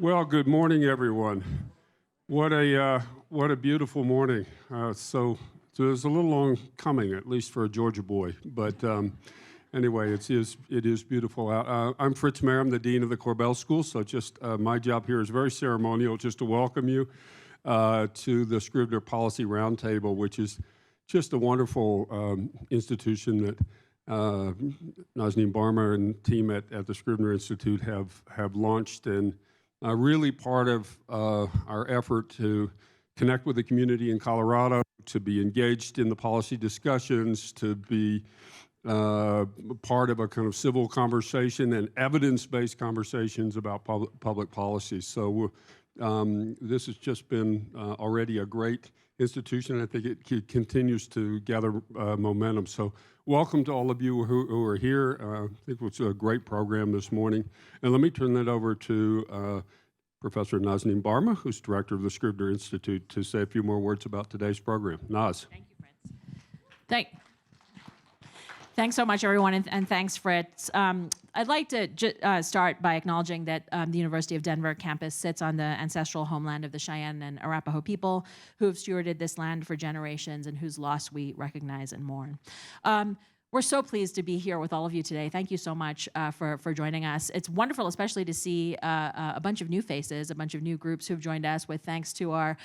Well, good morning, everyone. What a beautiful morning. So it was a little long coming, at least for a Georgia boy. But anyway, it is beautiful out. I'm Fritz Mayer. I'm the dean of the Corbell School. So just my job here is very ceremonial, just to welcome you to the Scrivner Policy Roundtable, which is just a wonderful institution that Nazanin Barma and team at the Scrivner Institute have launched, and really part of our effort to connect with the community in Colorado, to be engaged in the policy discussions, to be part of a kind of civil conversation and evidence-based conversations about public policy. So this has just been already a great institution. I think it continues to gather momentum. So welcome to all of you who are here. I think it was a great program this morning. And let me turn that over to Professor Nazanin Barma, who's director of the Scrivner Institute, to say a few more words about today's program. Naz. Thank you, Fritz. Thanks so much, everyone, and thanks, Fritz. I'd like to start by acknowledging that the University of Denver campus sits on the ancestral homeland of the Cheyenne and Arapaho people who have stewarded this land for generations and whose loss we recognize and mourn. We're so pleased to be here with all of you today. Thank you so much for joining us. It's wonderful, especially to see a bunch of new faces, a bunch of new groups who've joined us, with thanks to our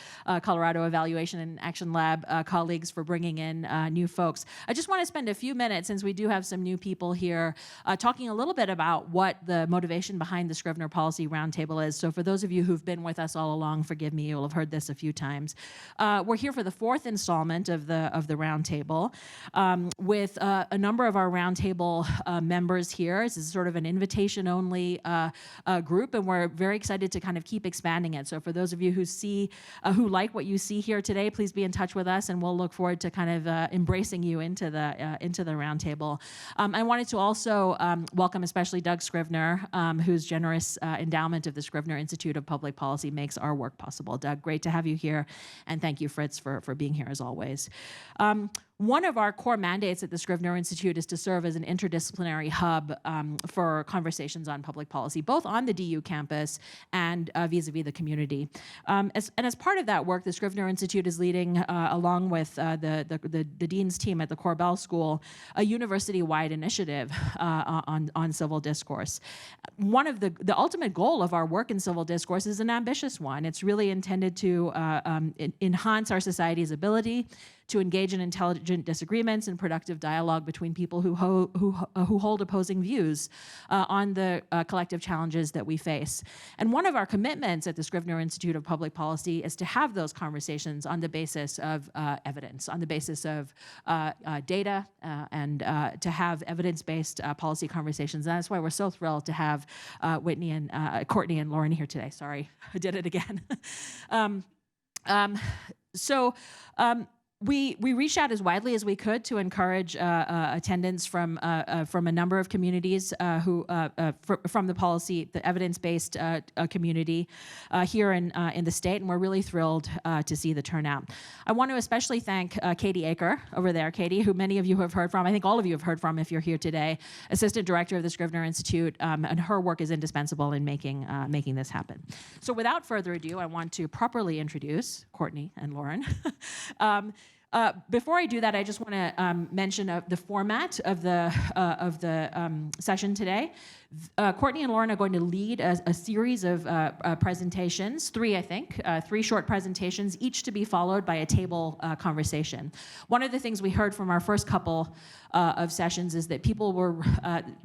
Colorado Evaluation and Action Lab colleagues for bringing in new folks. I just want to spend a few minutes, since we do have some new people here, talking a little bit about what the motivation behind the Scrivner Policy Roundtable is. So for those of you who've been with us all along, forgive me, you'll have heard this a few times. We're here for the fourth installment of the Roundtable with a number of our roundtable members here. This is sort of an invitation-only group, and we're very excited to kind of keep expanding it. So for those of you who like what you see here today, please be in touch with us, and we'll look forward to kind of embracing you into the roundtable. I wanted to also welcome especially Doug Scrivner, whose generous endowment of the Scrivner Institute of Public Policy makes our work possible. Doug, great to have you here, and thank you, Fritz, for being here as always. One of our core mandates at the Scrivner Institute is to serve as an interdisciplinary hub for conversations on public policy, both on the DU campus and vis-a-vis the community. As part of that work, the Scrivner Institute is leading, along with the dean's team at the Corbell School, a university-wide initiative on civil discourse. One of the ultimate goal of our work in civil discourse is an ambitious one. It's really intended to enhance our society's ability to engage in intelligent disagreements and productive dialogue between people who hold opposing views on the collective challenges that we face. And one of our commitments at the Scrivner Institute of Public Policy is to have those conversations on the basis of evidence, on the basis of data, and to have evidence-based policy conversations. And that's why we're so thrilled to have Whitney and Courtney and Lauren here today. Sorry, I did it again. We reached out as widely as we could to encourage attendance from a number of communities from the evidence-based community here in the state, and we're really thrilled to see the turnout. I want to especially thank Katie Aker over there, Katie, who many of you have heard from. I think all of you have heard from if you're here today, Assistant Director of the Scrivner Institute, and her work is indispensable in making this happen. So without further ado, I want to properly introduce Courtney and Lauren. Before I do that, I just want to mention the format of the session today. Courtney and Lauren are going to lead a series of presentations, three short presentations, each to be followed by a table conversation. One of the things we heard from our first couple of sessions is that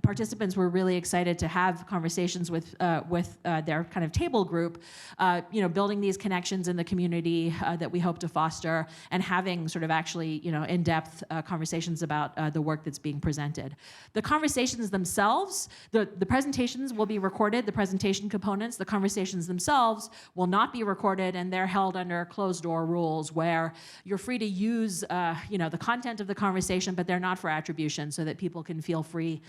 participants were really excited to have conversations with their kind of table group, building these connections in the community that we hope to foster, and having sort of actually, in-depth conversations about the work that's being presented. The conversations themselves, the presentations will be recorded, the presentation components. The conversations themselves will not be recorded, and they're held under closed-door rules where you're free to use, the content of the conversation, but they're not for attribution, so that people can feel free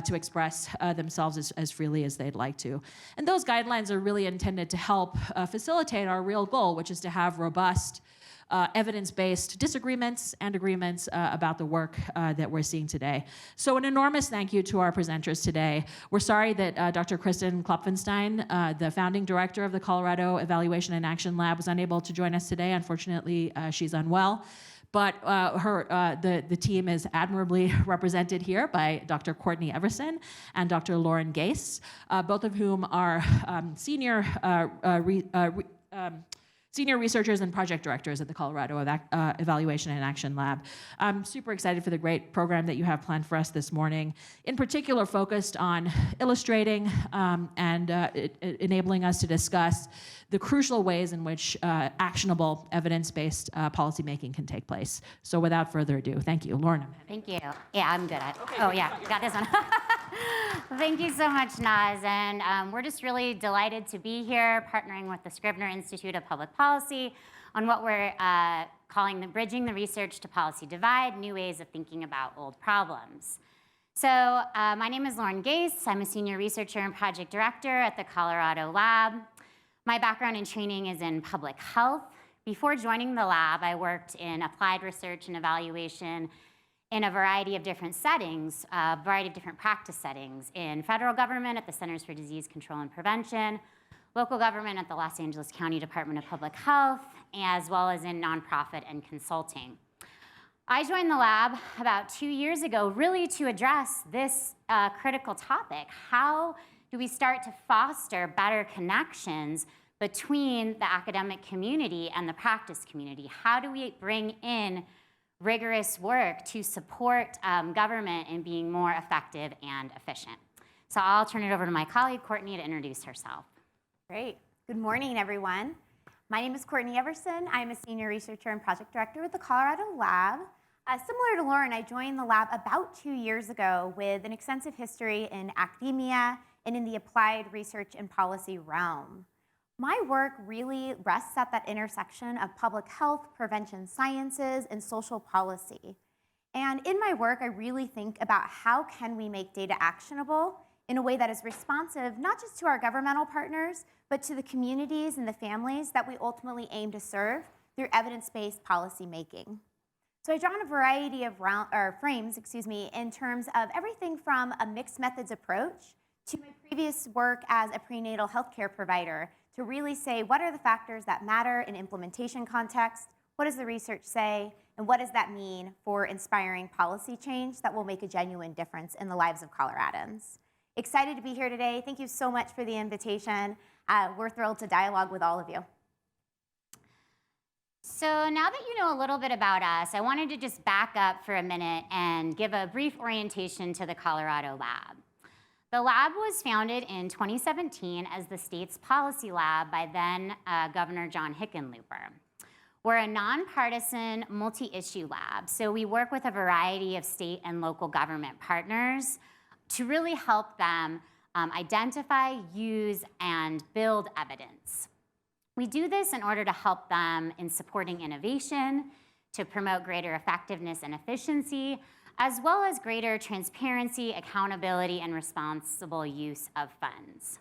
to express themselves as freely as they'd like to. And those guidelines are really intended to help facilitate our real goal, which is to have robust evidence-based disagreements and agreements about the work that we're seeing today. So an enormous thank you to our presenters today. We're sorry that Dr. Kristen Klopfenstein, the founding director of the Colorado Evaluation and Action Lab, was unable to join us today. Unfortunately, she's unwell. But the team is admirably represented here by Dr. Courtney Everson and Dr. Lauren Gase, both of whom are senior researchers and project directors at the Colorado Evaluation and Action Lab. I'm super excited for the great program that you have planned for us this morning, in particular focused on illustrating and enabling us to discuss the crucial ways in which actionable evidence-based policymaking can take place. So without further ado, thank you. Lauren. Thank you. Yeah, I'm good at it. Okay, oh, yeah, got this one. Thank you so much, Naz. And we're just really delighted to be here partnering with the Scrivner Institute of Public Policy on what we're calling the Bridging the Research to Policy Divide, New Ways of Thinking About Old Problems. So my name is Lauren Gase. I'm a senior researcher and project director at the Colorado Lab. My background and training is in public health. Before joining the lab, I worked in applied research and evaluation in a variety of different settings, a variety of different practice settings, in federal government at the Centers for Disease Control and Prevention, local government at the Los Angeles County Department of Public Health, as well as in nonprofit and consulting. I joined the lab about 2 years ago really to address this critical topic. How do we start to foster better connections between the academic community and the practice community? How do we bring in rigorous work to support government in being more effective and efficient? So I'll turn it over to my colleague, Courtney, to introduce herself. Great. Good morning, everyone. My name is Courtney Everson. I'm a senior researcher and project director with the Colorado Lab. Similar to Lauren, I joined the lab about 2 years ago with an extensive history in academia and in the applied research and policy realm. My work really rests at that intersection of public health, prevention sciences, and social policy. And in my work, I really think about how can we make data actionable in a way that is responsive not just to our governmental partners, but to the communities and the families that we ultimately aim to serve through evidence-based policy making. So I've drawn a variety of frames, in terms of everything from a mixed methods approach to my previous work as a prenatal healthcare provider to really say what are the factors that matter in implementation context, what does the research say, and what does that mean for inspiring policy change that will make a genuine difference in the lives of Coloradans. Excited to be here today. Thank you so much for the invitation. We're thrilled to dialogue with all of you. So now that you know a little bit about us, I wanted to just back up for a minute and give a brief orientation to the Colorado Lab. The lab was founded in 2017 as the state's policy lab by then Governor John Hickenlooper. We're a nonpartisan, multi-issue lab, so we work with a variety of state and local government partners to really help them identify, use, and build evidence. We do this in order to help them in supporting innovation, to promote greater effectiveness and efficiency, as well as greater transparency, accountability, and responsible use of funds.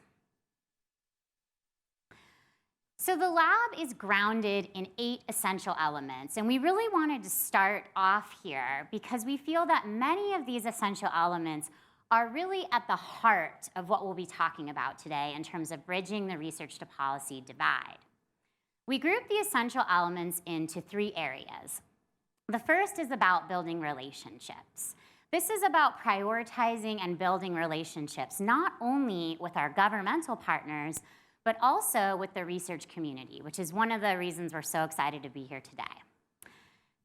So the lab is grounded in 8 essential elements, and we really wanted to start off here because we feel that many of these essential elements are really at the heart of what we'll be talking about today in terms of bridging the research to policy divide. We group the essential elements into 3 areas. The first is about building relationships. This is about prioritizing and building relationships, not only with our governmental partners, but also with the research community, which is one of the reasons we're so excited to be here today.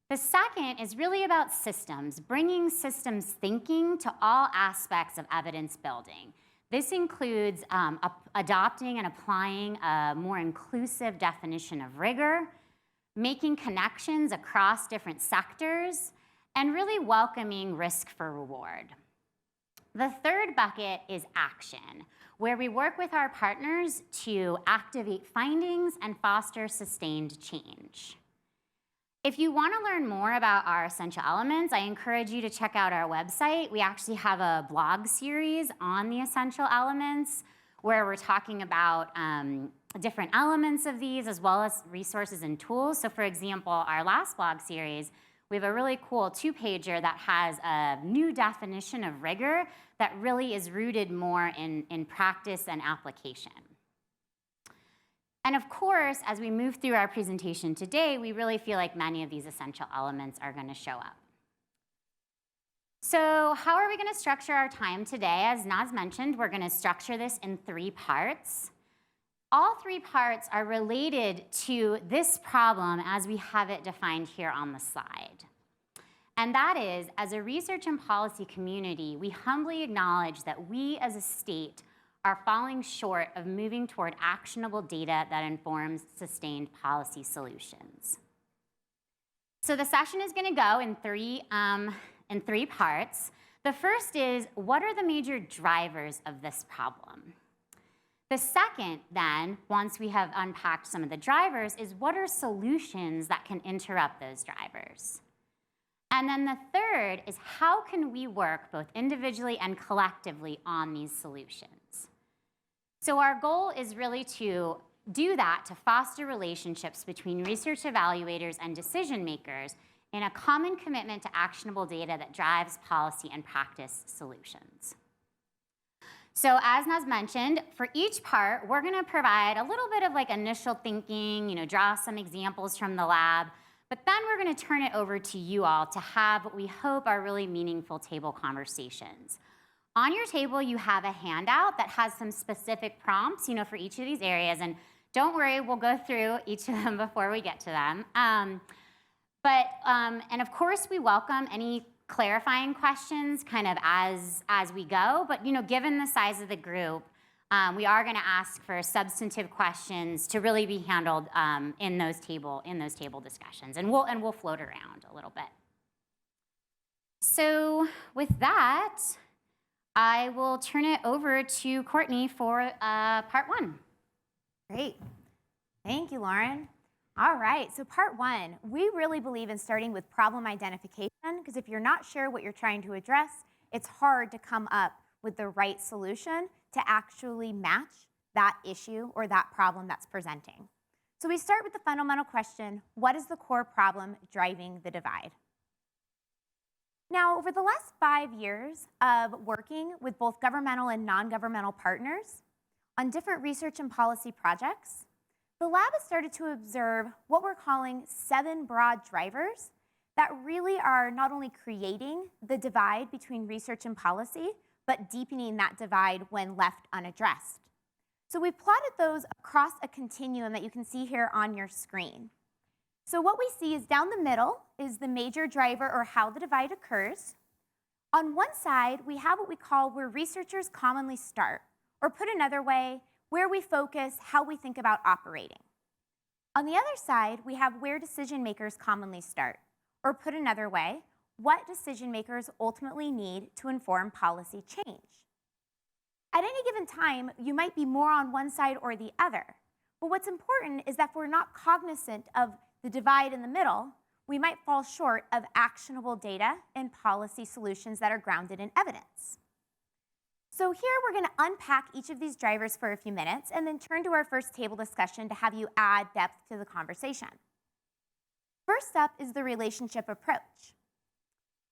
The second is really about systems, bringing systems thinking to all aspects of evidence building. This includes adopting and applying a more inclusive definition of rigor, making connections across different sectors, and really welcoming risk for reward. The third bucket is action, where we work with our partners to activate findings and foster sustained change. If you want to learn more about our essential elements, I encourage you to check out our website. We actually have a blog series on the essential elements where we're talking about different elements of these as well as resources and tools. So for example, our last blog series, we have a really cool 2-pager that has a new definition of rigor that really is rooted more in practice and application. And of course, as we move through our presentation today, we really feel like many of these essential elements are going to show up. So how are we going to structure our time today? As Naz mentioned, we're going to structure this in 3 parts. All 3 parts are related to this problem as we have it defined here on the slide. And that is, as a research and policy community, we humbly acknowledge that we as a state are falling short of moving toward actionable data that informs sustained policy solutions. So the session is going to go in 3 parts. The first is, what are the major drivers of this problem? The second, then, once we have unpacked some of the drivers, is what are solutions that can interrupt those drivers? And then the third is, how can we work both individually and collectively on these solutions? So our goal is really to do that, to foster relationships between research evaluators and decision makers in a common commitment to actionable data that drives policy and practice solutions. So as Naz mentioned, for each part, we're going to provide a little bit of like initial thinking, draw some examples from the lab, but then we're going to turn it over to you all to have what we hope are really meaningful table conversations. On your table, you have a handout that has some specific prompts, for each of these areas, and don't worry, we'll go through each of them before we get to them. And of course, we welcome any clarifying questions kind of as we go, but given the size of the group, we are going to ask for substantive questions to really be handled in those table discussions, and we'll float around a little bit. So with that, I will turn it over to Courtney for part 1. Great. Thank you, Lauren. All right, so part 1, we really believe in starting with problem identification, because if you're not sure what you're trying to address, it's hard to come up with the right solution to actually match that issue or that problem that's presenting. So we start with the fundamental question, what is the core problem driving the divide? Now, over the last 5 years of working with both governmental and non-governmental partners on different research and policy projects, the lab has started to observe what we're calling 7 broad drivers that really are not only creating the divide between research and policy, but deepening that divide when left unaddressed. So we've plotted those across a continuum that you can see here on your screen. So what we see is down the middle is the major driver, or how the divide occurs. On one side, we have what we call where researchers commonly start, or put another way, where we focus, how we think about operating. On the other side, we have where decision makers commonly start, or put another way, what decision makers ultimately need to inform policy change. At any given time, you might be more on one side or the other, but what's important is that if we're not cognizant of the divide in the middle, we might fall short of actionable data and policy solutions that are grounded in evidence. So here we're going to unpack each of these drivers for a few minutes and then turn to our first table discussion to have you add depth to the conversation. First up is the relationship approach.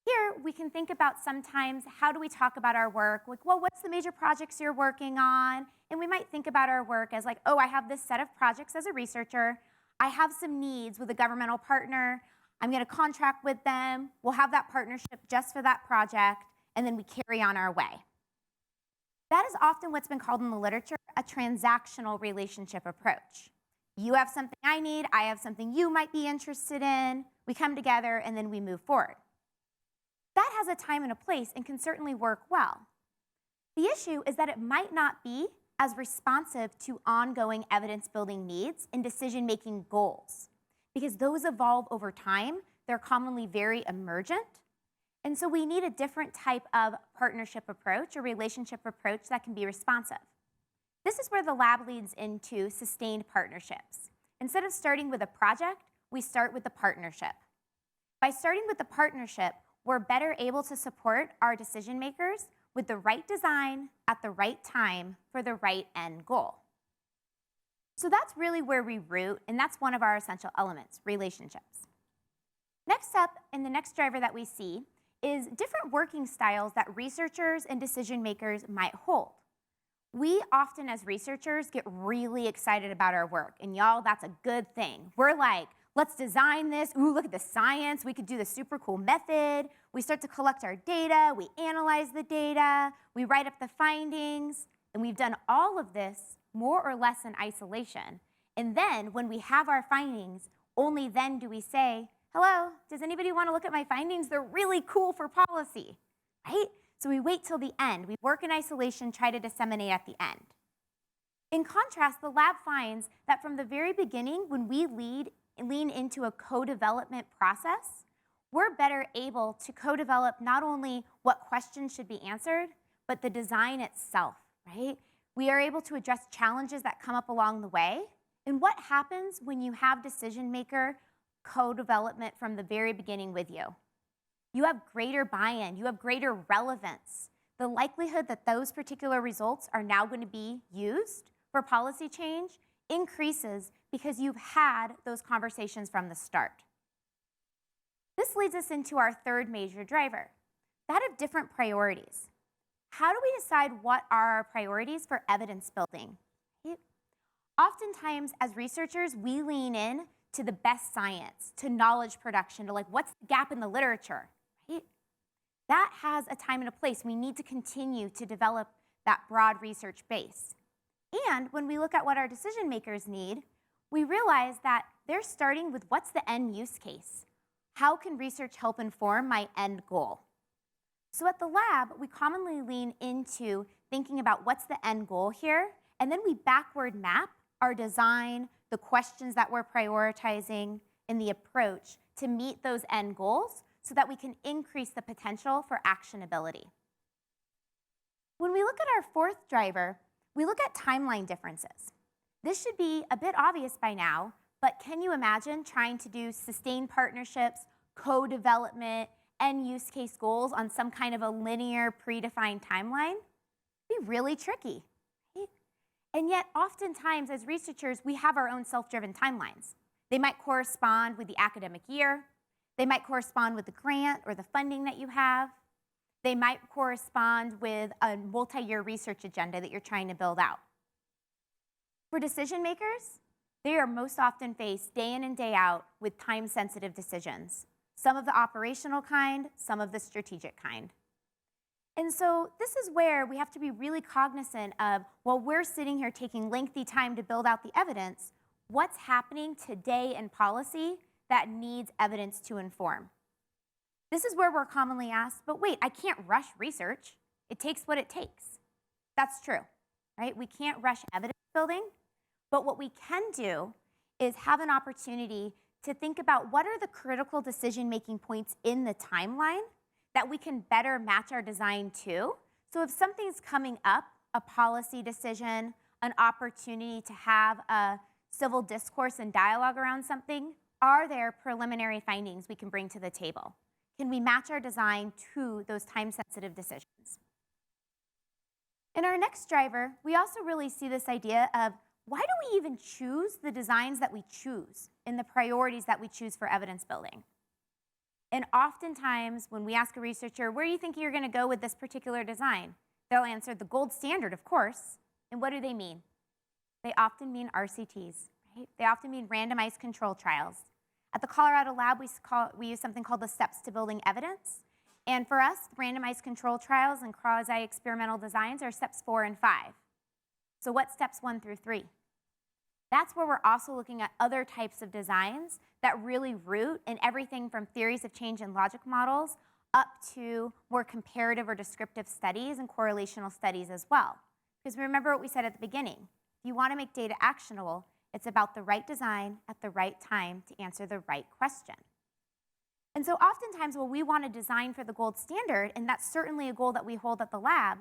Here we can think about sometimes how do we talk about our work, like, well, what's the major projects you're working on? And we might think about our work as like, oh, I have this set of projects as a researcher. I have some needs with a governmental partner. I'm going to contract with them. We'll have that partnership just for that project, and then we carry on our way. That is often what's been called in the literature a transactional relationship approach. You have something I need, I have something you might be interested in. We come together, and then we move forward. That has a time and a place and can certainly work well. The issue is that it might not be as responsive to ongoing evidence-building needs and decision-making goals, because those evolve over time. They're commonly very emergent, and so we need a different type of partnership approach or relationship approach that can be responsive. This is where the lab leads into sustained partnerships. Instead of starting with a project, we start with the partnership. By starting with the partnership, we're better able to support our decision makers with the right design at the right time for the right end goal. So that's really where we root, and that's one of our essential elements, relationships. Next up, and the next driver that we see, is different working styles that researchers and decision makers might hold. We often, as researchers, get really excited about our work, and y'all, that's a good thing. We're like, let's design this. Ooh, look at the science. We could do this super cool method. We start to collect our data. We analyze the data. We write up the findings. And we've done all of this more or less in isolation. And then when we have our findings, only then do we say, hello, does anybody want to look at my findings? They're really cool for policy, right? So we wait till the end. We work in isolation, try to disseminate at the end. In contrast, the lab finds that from the very beginning, when we lean into a co-development process, we're better able to co-develop not only what questions should be answered, but the design itself, right? We are able to address challenges that come up along the way. And what happens when you have decision maker co-development from the very beginning with you? You have greater buy-in, you have greater relevance. The likelihood that those particular results are now going to be used for policy change increases because you've had those conversations from the start. This leads us into our third major driver, that of different priorities. How do we decide what are our priorities for evidence building? Oftentimes, as researchers, we lean in to the best science, to knowledge production, to like, what's the gap in the literature, right? That has a time and a place. We need to continue to develop that broad research base. And when we look at what our decision makers need, we realize that they're starting with what's the end use case? How can research help inform my end goal? So at the lab, we commonly lean into thinking about what's the end goal here, and then we backward map our design, the questions that we're prioritizing, and the approach to meet those end goals so that we can increase the potential for actionability. When we look at our fourth driver, we look at timeline differences. This should be a bit obvious by now, but can you imagine trying to do sustained partnerships, co-development, end use case goals on some kind of a linear predefined timeline? It'd be really tricky. Right? And yet, oftentimes as researchers, we have our own self-driven timelines. They might correspond with the academic year. They might correspond with the grant or the funding that you have. They might correspond with a multi-year research agenda that you're trying to build out. For decision makers, they are most often faced day in and day out with time-sensitive decisions. Some of the operational kind, some of the strategic kind. And so this is where we have to be really cognizant of, while we're sitting here taking lengthy time to build out the evidence, what's happening today in policy that needs evidence to inform. This is where we're commonly asked, but wait, I can't rush research. It takes what it takes. That's true, right? We can't rush evidence building, but what we can do is have an opportunity to think about what are the critical decision-making points in the timeline that we can better match our design to. So if something's coming up, a policy decision, an opportunity to have a civil discourse and dialogue around something, are there preliminary findings we can bring to the table? Can we match our design to those time-sensitive decisions? In our next driver, we also really see this idea of, why do we even choose the designs that we choose and the priorities that we choose for evidence building? And oftentimes, when we ask a researcher, where do you think you're going to go with this particular design? They'll answer the gold standard, of course. And what do they mean? They often mean RCTs, right? They often mean randomized control trials. At the Colorado Lab, we use something called the steps to building evidence. And for us, randomized control trials and quasi-experimental designs are steps 4 and 5. So what's steps 1 through 3? That's where we're also looking at other types of designs that really root in everything from theories of change and logic models up to more comparative or descriptive studies and correlational studies as well. Because remember what we said at the beginning. If you want to make data actionable, it's about the right design at the right time to answer the right question. And so oftentimes when we want to design for the gold standard, and that's certainly a goal that we hold at the lab,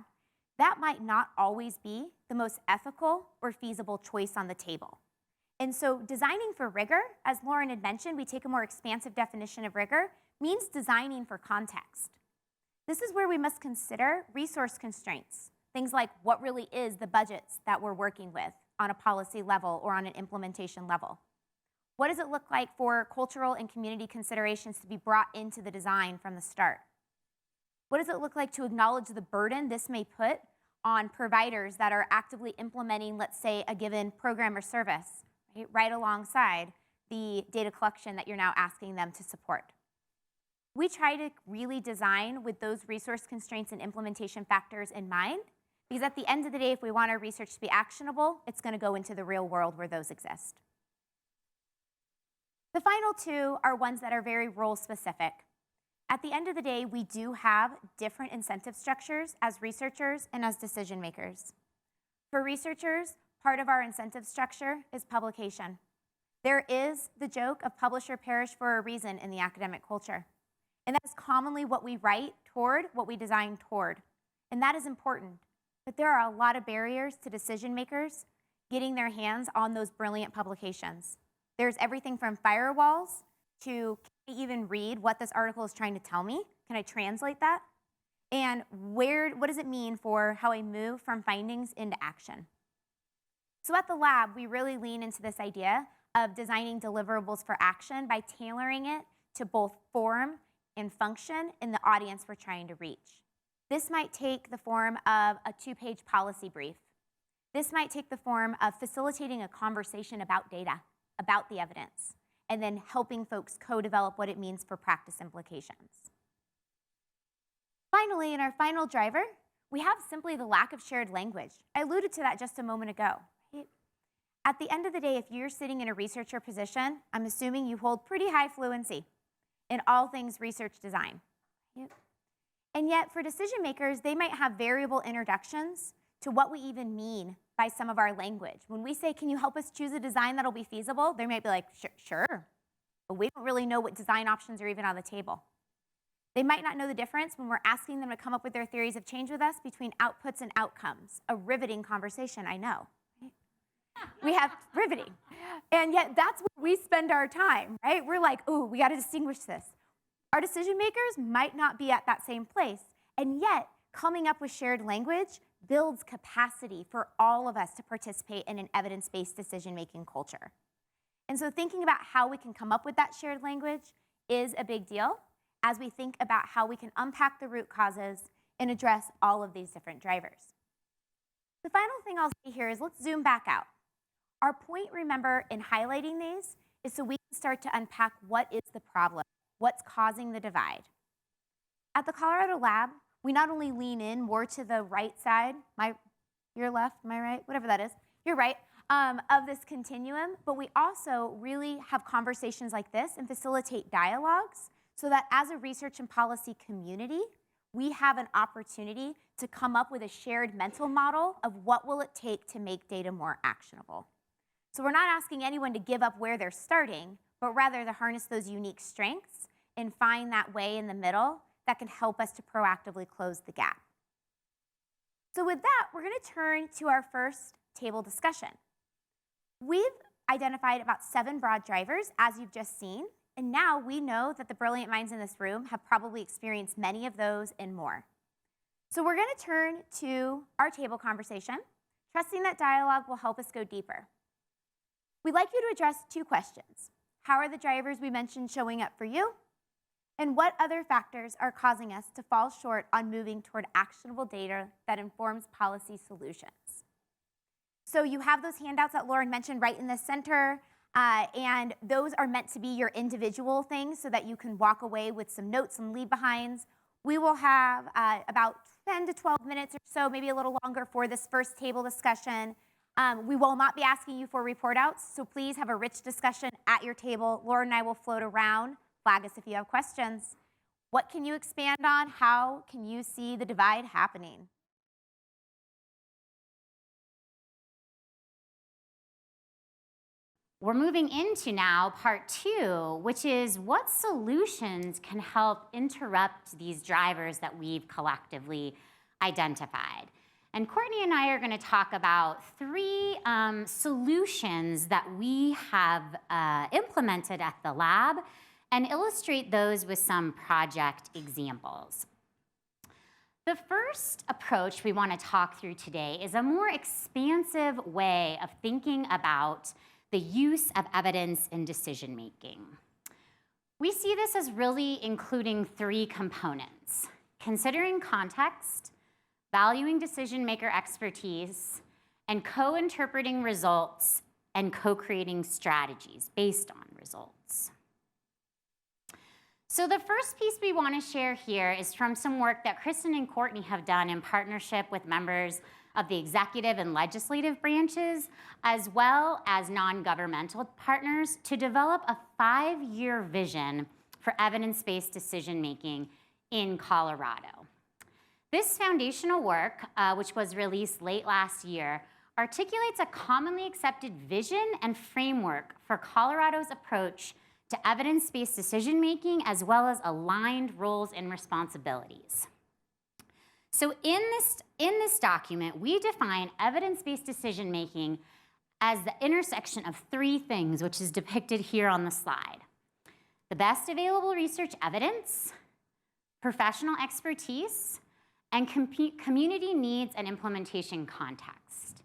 that might not always be the most ethical or feasible choice on the table. And so designing for rigor, as Lauren had mentioned, we take a more expansive definition of rigor, means designing for context. This is where we must consider resource constraints. Things like, what really is the budgets that we're working with? on a policy level or on an implementation level? What does it look like for cultural and community considerations to be brought into the design from the start? What does it look like to acknowledge the burden this may put on providers that are actively implementing, let's say, a given program or service, right alongside the data collection that you're now asking them to support? We try to really design with those resource constraints and implementation factors in mind, because at the end of the day, if we want our research to be actionable, it's going to go into the real world where those exist. The final two are ones that are very role specific. At the end of the day, we do have different incentive structures as researchers and as decision makers. For researchers, part of our incentive structure is publication. There is the joke of publish or perish for a reason in the academic culture. And that is commonly what we write toward, what we design toward. And that is important. But there are a lot of barriers to decision makers getting their hands on those brilliant publications. There's everything from firewalls to, can I even read what this article is trying to tell me? Can I translate that? And what does it mean for how I move from findings into action? So at the lab, we really lean into this idea of designing deliverables for action by tailoring it to both form and function in the audience we're trying to reach. This might take the form of a 2-page policy brief. This might take the form of facilitating a conversation about data, about the evidence, and then helping folks co-develop what it means for practice implications. Finally, in our final driver, we have simply the lack of shared language. I alluded to that just a moment ago. At the end of the day, if you're sitting in a researcher position, I'm assuming you hold pretty high fluency in all things research design. And yet, for decision makers, they might have variable introductions to what we even mean by some of our language. When we say, can you help us choose a design that'll be feasible? They might be like, sure, but we don't really know what design options are even on the table. They might not know the difference when we're asking them to come up with their theories of change with us between outputs and outcomes. A riveting conversation, I know. We have riveting. And yet that's where we spend our time, right? We're like, ooh, we gotta distinguish this. Our decision makers might not be at that same place. And yet, coming up with shared language builds capacity for all of us to participate in an evidence-based decision-making culture. And so thinking about how we can come up with that shared language is a big deal as we think about how we can unpack the root causes and address all of these different drivers. The final thing I'll say here is let's zoom back out. Our point, remember, in highlighting these is so we can start to unpack what is the problem, what's causing the divide. At the Colorado Lab, we not only lean in more to the right side, your left, my right, whatever that is, your right, of this continuum, but we also really have conversations like this and facilitate dialogues so that as a research and policy community, we have an opportunity to come up with a shared mental model of what will it take to make data more actionable. So we're not asking anyone to give up where they're starting, but rather to harness those unique strengths and find that way in the middle that can help us to proactively close the gap. So with that, we're going to turn to our first table discussion. We've identified about 7 broad drivers, as you've just seen, and now we know that the brilliant minds in this room have probably experienced many of those and more. So we're going to turn to our table conversation, trusting that dialogue will help us go deeper. We'd like you to address 2 questions. How are the drivers we mentioned showing up for you? And what other factors are causing us to fall short on moving toward actionable data that informs policy solutions? So you have those handouts that Lauren mentioned right in the center, and those are meant to be your individual things so that you can walk away with some notes and leave behinds. We will have about 10 to 12 minutes or so, maybe a little longer for this first table discussion. We will not be asking you for report outs, so please have a rich discussion at your table. Lauren and I will float around. Flag us if you have questions. What can you expand on? How can you see the divide happening? We're moving into now part 2, which is what solutions can help interrupt these drivers that we've collectively identified. And Courtney and I are going to talk about 3 solutions that we have implemented at the lab and illustrate those with some project examples. The first approach we want to talk through today is a more expansive way of thinking about the use of evidence in decision making. We see this as really including three components: considering context, valuing decision maker expertise, and co-interpreting results and co-creating strategies based on results. So the first piece we want to share here is from some work that Kristen and Courtney have done in partnership with members of the executive and legislative branches, as well as non-governmental partners, to develop a 5-year vision for evidence-based decision-making in Colorado. This foundational work, which was released late last year, articulates a commonly accepted vision and framework for Colorado's approach to evidence-based decision-making, as well as aligned roles and responsibilities. So in this document, we define evidence-based decision-making as the intersection of three things, which is depicted here on the slide: the best available research evidence, professional expertise, and community needs and implementation context.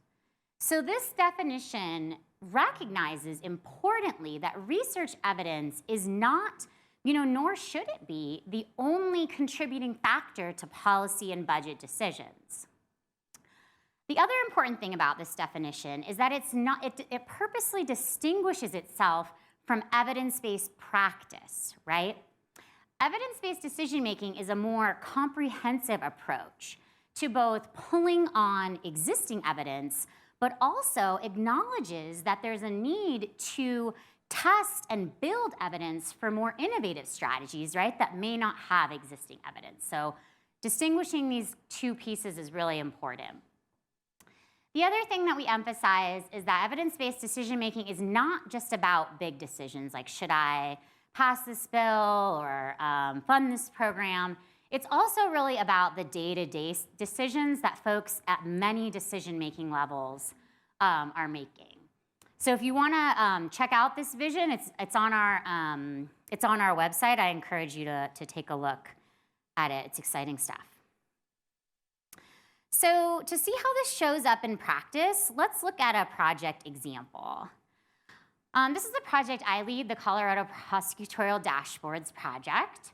So this definition recognizes importantly that research evidence is not, nor should it be, the only contributing factor to policy and budget decisions. The other important thing about this definition is that it purposely distinguishes itself from evidence-based practice, right? Evidence-based decision-making is a more comprehensive approach to both pulling on existing evidence, but also acknowledges that there's a need to test and build evidence for more innovative strategies, right, that may not have existing evidence. So distinguishing these two pieces is really important. The other thing that we emphasize is that evidence-based decision-making is not just about big decisions like, should I pass this bill or fund this program? It's also really about the day-to-day decisions that folks at many decision-making levels are making. So if you want to check out this vision, it's on our website. I encourage you to take a look at it. It's exciting stuff. So to see how this shows up in practice, let's look at a project example. This is a project I lead, the Colorado Prosecutorial Dashboards Project.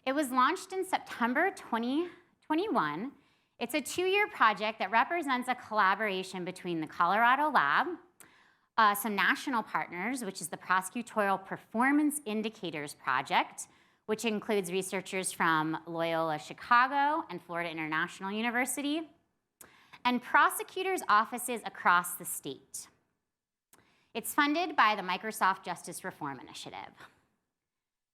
It was launched in September 2021. It's a 2-year project that represents a collaboration between the Colorado Lab, some national partners, which is the Prosecutorial Performance Indicators Project, which includes researchers from Loyola Chicago and Florida International University, and prosecutors' offices across the state. It's funded by the Microsoft Justice Reform Initiative.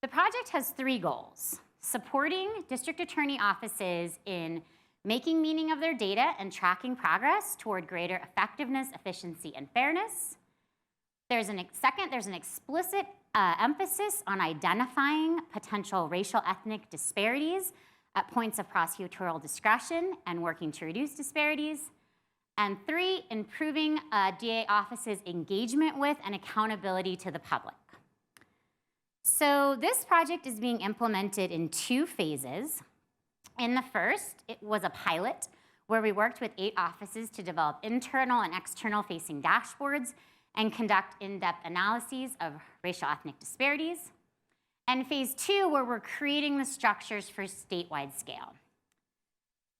The project has 3 goals: supporting district attorney offices in making meaning of their data and tracking progress toward greater effectiveness, efficiency, and fairness. There's an explicit emphasis on identifying potential racial ethnic disparities at points of prosecutorial discretion and working to reduce disparities. And 3, improving DA offices' engagement with and accountability to the public. So this project is being implemented in 2 phases. In the first, it was a pilot where we worked with 8 offices to develop internal and external facing dashboards and conduct in-depth analyses of racial ethnic disparities. And phase 2, where we're creating the structures for statewide scale.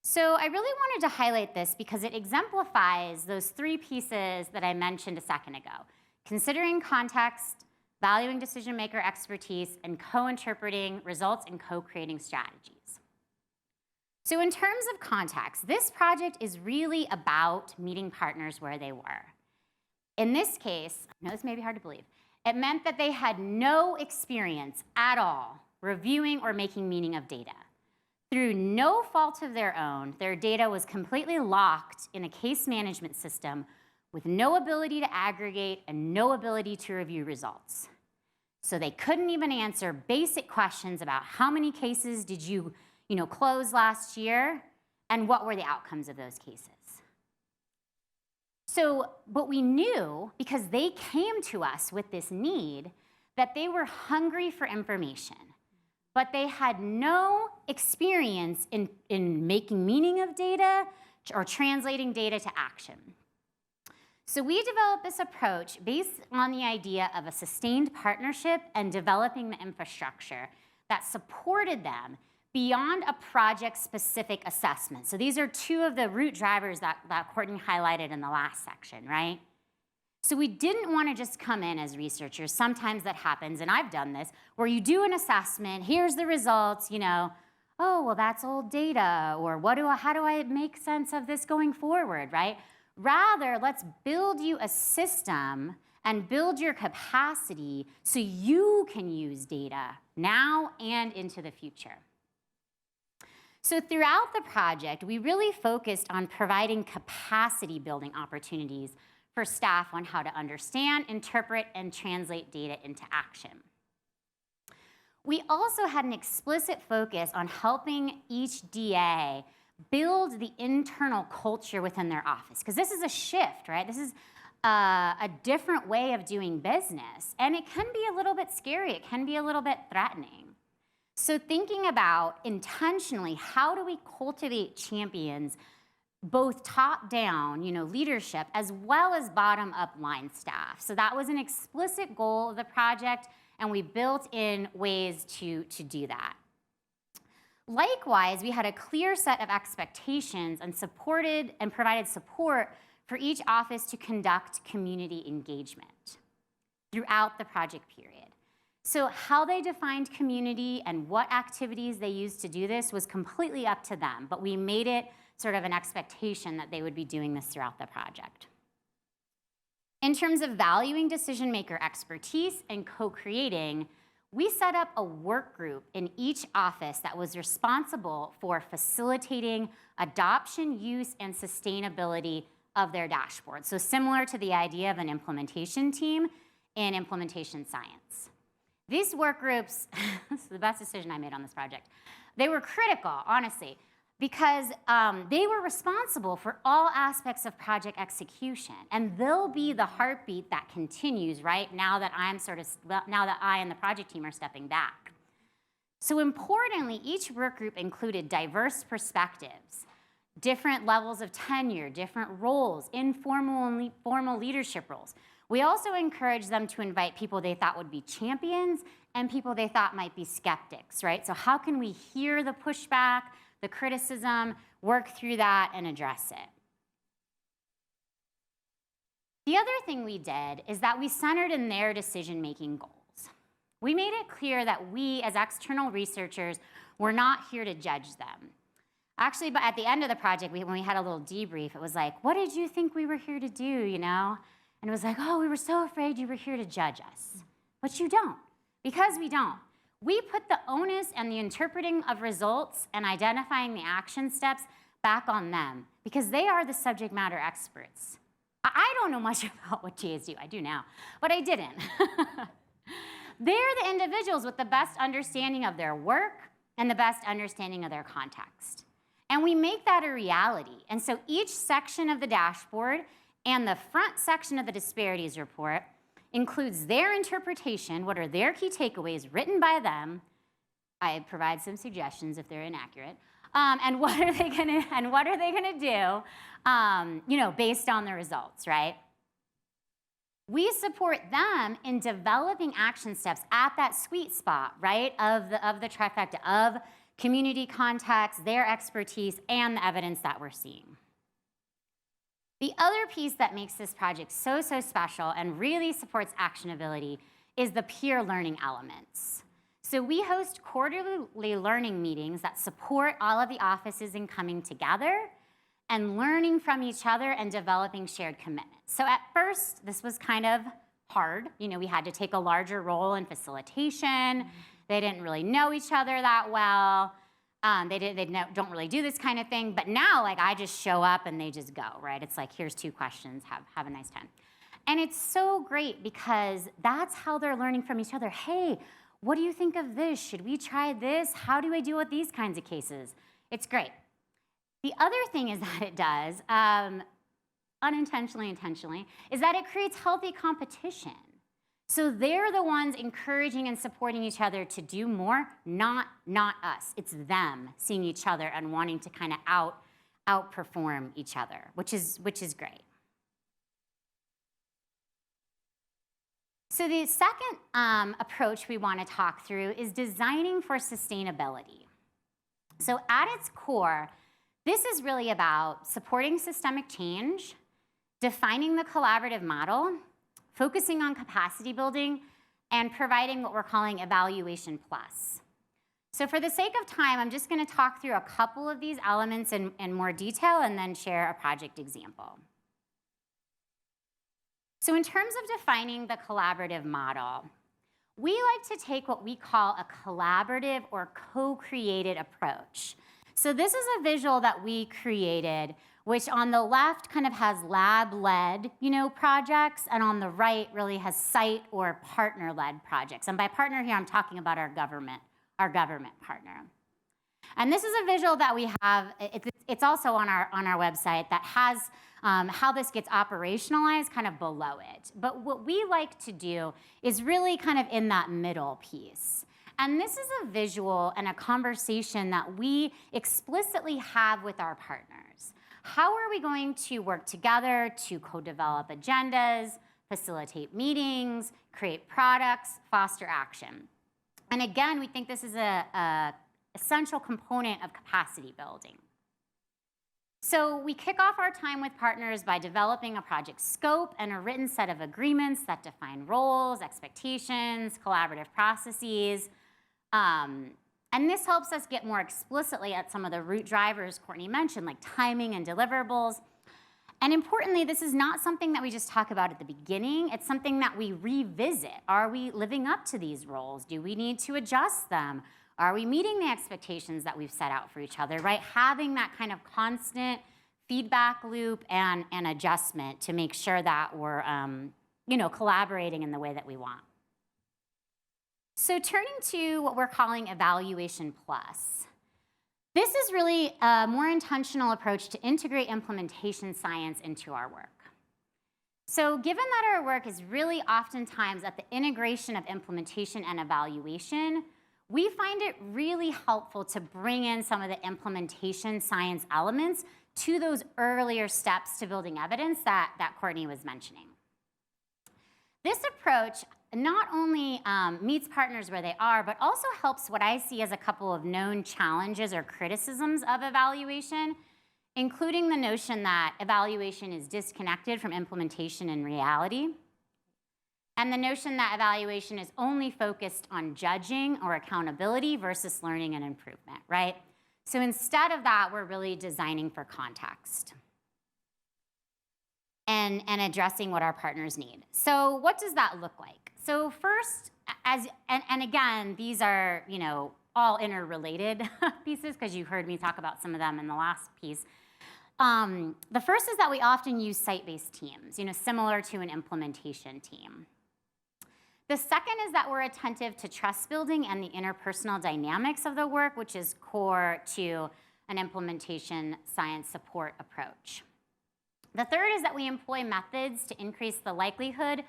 So I really wanted to highlight this because it exemplifies those 3 pieces that I mentioned a second ago: considering context, valuing decision maker expertise, and co-interpreting results and co-creating strategies. So in terms of context, this project is really about meeting partners where they were. In this case, I know this may be hard to believe, it meant that they had no experience at all reviewing or making meaning of data. Through no fault of their own, their data was completely locked in a case management system with no ability to aggregate and no ability to review results. So they couldn't even answer basic questions about how many cases did you close last year and what were the outcomes of those cases. So, but we knew, because they came to us with this need, that they were hungry for information. but they had no experience in making meaning of data or translating data to action. So we developed this approach based on the idea of a sustained partnership and developing the infrastructure that supported them beyond a project-specific assessment. So these are two of the root drivers that Courtney highlighted in the last section, right? So we didn't want to just come in as researchers. Sometimes that happens, and I've done this, where you do an assessment, here's the results, you know, oh, well, that's old data, or how do I make sense of this going forward, right? Rather, let's build you a system and build your capacity so you can use data now and into the future. So throughout the project, we really focused on providing capacity building opportunities for staff on how to understand, interpret, and translate data into action. We also had an explicit focus on helping each DA build the internal culture within their office, because this is a shift, right? This is a different way of doing business, and it can be a little bit scary. It can be a little bit threatening. So thinking about intentionally, how do we cultivate champions, both top-down, you know, leadership, as well as bottom-up line staff? So that was an explicit goal of the project, and we built in ways to do that. Likewise, we had a clear set of expectations and supported and provided support for each office to conduct community engagement throughout the project period. So how they defined community and what activities they used to do this was completely up to them, but we made it sort of an expectation that they would be doing this throughout the project. In terms of valuing decision maker expertise and co-creating, we set up a work group in each office that was responsible for facilitating adoption, use, and sustainability of their dashboard. So similar to the idea of an implementation team in implementation science. These work groups, this is the best decision I made on this project, they were critical, honestly, because they were responsible for all aspects of project execution, and they'll be the heartbeat that continues, right, now that I and the project team are stepping back. So importantly, each work group included diverse perspectives, different levels of tenure, different roles, informal and formal leadership roles. We also encouraged them to invite people they thought would be champions and people they thought might be skeptics, right? So how can we hear the pushback, the criticism, work through that, and address it? The other thing we did is that we centered in their decision-making goals. We made it clear that we, as external researchers, were not here to judge them. Actually, but at the end of the project, when we had a little debrief, it was like, what did you think we were here to do, you know? And it was like, oh, we were so afraid you were here to judge us. But you don't, because we don't. We put the onus and the interpreting of results and identifying the action steps back on them, because they are the subject matter experts. I don't know much about what GAs do. I do now, but I didn't. They're the individuals with the best understanding of their work and the best understanding of their context. And we make that a reality. And so each section of the dashboard and the front section of the disparities report includes their interpretation, what are their key takeaways written by them. I provide some suggestions if they're inaccurate. And what are they gonna do, you know, based on the results, right? We support them in developing action steps at that sweet spot, right, of the trifecta of community context, their expertise, and the evidence that we're seeing. The other piece that makes this project so special and really supports actionability is the peer learning elements. So we host quarterly learning meetings that support all of the offices in coming together and learning from each other and developing shared commitments. So at first, this was kind of hard. You know, we had to take a larger role in facilitation. They didn't really know each other that well. They don't really do this kind of thing, but now, like, I just show up and they just go, right? It's like, here's 2 questions, have a nice time. And it's so great because that's how they're learning from each other. Hey, what do you think of this? Should we try this? How do I deal with these kinds of cases? It's great. The other thing is that it does, unintentionally, intentionally, is that it creates healthy competition. So they're the ones encouraging and supporting each other to do more, not us. It's them seeing each other and wanting to kind of outperform each other, which is great. So the second approach we want to talk through is designing for sustainability. So at its core, this is really about supporting systemic change, defining the collaborative model, focusing on capacity building, and providing what we're calling evaluation plus. So for the sake of time, I'm just going to talk through a couple of these elements in more detail and then share a project example. So in terms of defining the collaborative model, we like to take what we call a collaborative or co-created approach. So this is a visual that we created, which on the left kind of has lab-led, projects, and on the right really has site or partner-led projects. And by partner here, I'm talking about our government partner. And this is a visual that we have. It's also on our website that has how this gets operationalized kind of below it. But what we like to do is really kind of in that middle piece. And this is a visual and a conversation that we explicitly have with our partners. How are we going to work together to co-develop agendas, facilitate meetings, create products, foster action? And again, we think this is a essential component of capacity building. So we kick off our time with partners by developing a project scope and a written set of agreements that define roles, expectations, collaborative processes. And this helps us get more explicitly at some of the root drivers Courtney mentioned, like timing and deliverables. And importantly, this is not something that we just talk about at the beginning. It's something that we revisit. Are we living up to these roles? Do we need to adjust them? Are we meeting the expectations that we've set out for each other, right? Having that kind of constant feedback loop and adjustment to make sure that we're collaborating in the way that we want. So turning to what we're calling evaluation plus. This is really a more intentional approach to integrate implementation science into our work. So given that our work is really oftentimes at the integration of implementation and evaluation, we find it really helpful to bring in some of the implementation science elements to those earlier steps to building evidence that Courtney was mentioning. This approach not only meets partners where they are, but also helps what I see as a couple of known challenges or criticisms of evaluation, including the notion that evaluation is disconnected from implementation in reality, and the notion that evaluation is only focused on judging or accountability versus learning and improvement, right? So instead of that, we're really designing for context and addressing what our partners need. So what does that look like? So first, and again, these are all interrelated pieces because you heard me talk about some of them in the last piece. The first is that we often use site-based teams, similar to an implementation team. The second is that we're attentive to trust building and the interpersonal dynamics of the work, which is core to an implementation science support approach. The third is that we employ methods to increase the likelihood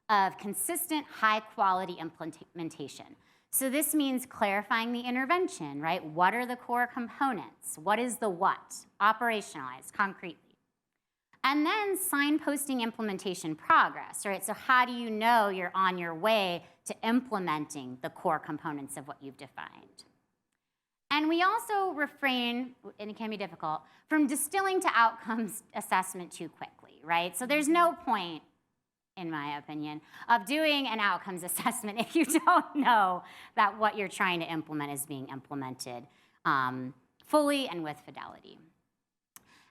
of consistent, high-quality implementation. So this means clarifying the intervention, right? What are the core components? What is the what? Operationalized concretely. And then signposting implementation progress, right? So how do you know you're on your way to implementing the core components of what you've defined? And we also refrain, and it can be difficult, from distilling to outcomes assessment too quickly, right? So there's no point, in my opinion, of doing an outcomes assessment if you don't know that what you're trying to implement is being implemented fully and with fidelity.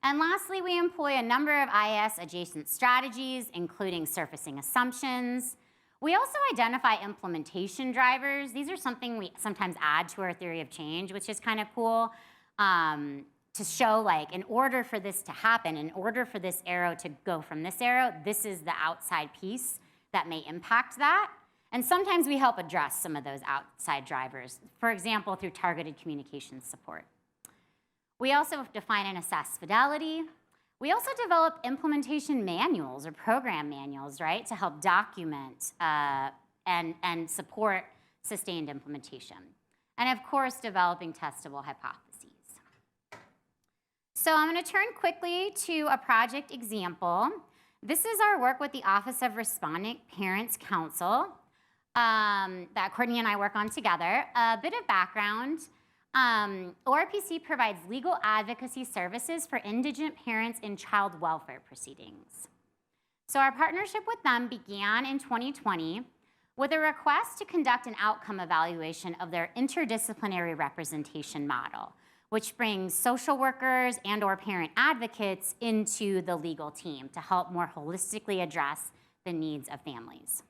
And lastly, we employ a number of IS adjacent strategies, including surfacing assumptions. We also identify implementation drivers. These are something we sometimes add to our theory of change, which is kind of cool, to show like in order for this to happen, in order for this arrow to go from this arrow, this is the outside piece that may impact that. And sometimes we help address some of those outside drivers, for example, through targeted communication support. We also define and assess fidelity. We also develop implementation manuals or program manuals, right, to help document and support sustained implementation. And of course, developing testable hypotheses. So I'm going to turn quickly to a project example. This is our work with the Office of Respondent Parents Council that Courtney and I work on together. A bit of background. ORPC provides legal advocacy services for indigent parents in child welfare proceedings. So our partnership with them began in 2020 with a request to conduct an outcome evaluation of their interdisciplinary representation model, which brings social workers and/or parent advocates into the legal team to help more holistically address the needs of families.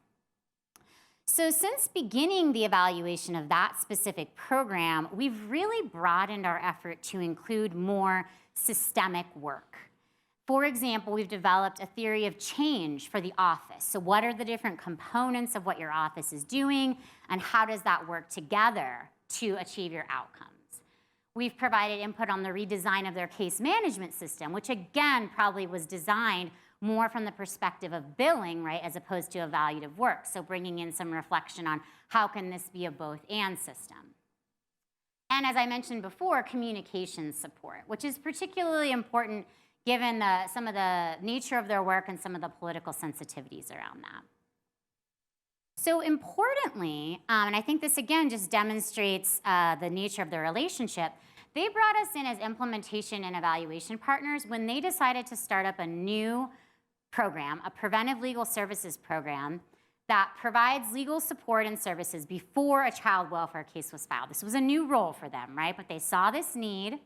So since beginning the evaluation of that specific program, we've really broadened our effort to include more systemic work. For example, we've developed a theory of change for the office. So what are the different components of what your office is doing, and how does that work together to achieve your outcomes? We've provided input on the redesign of their case management system, which again probably was designed more from the perspective of billing, right, as opposed to evaluative work. So bringing in some reflection on how can this be a both and system. And as I mentioned before, communication support, which is particularly important given some of the nature of their work and some of the political sensitivities around that. So importantly, and I think this again just demonstrates the nature of the relationship, they brought us in as implementation and evaluation partners when they decided to start up a new program, a preventive legal services program that provides legal support and services before a child welfare case was filed. This was a new role for them, right? But they saw this need.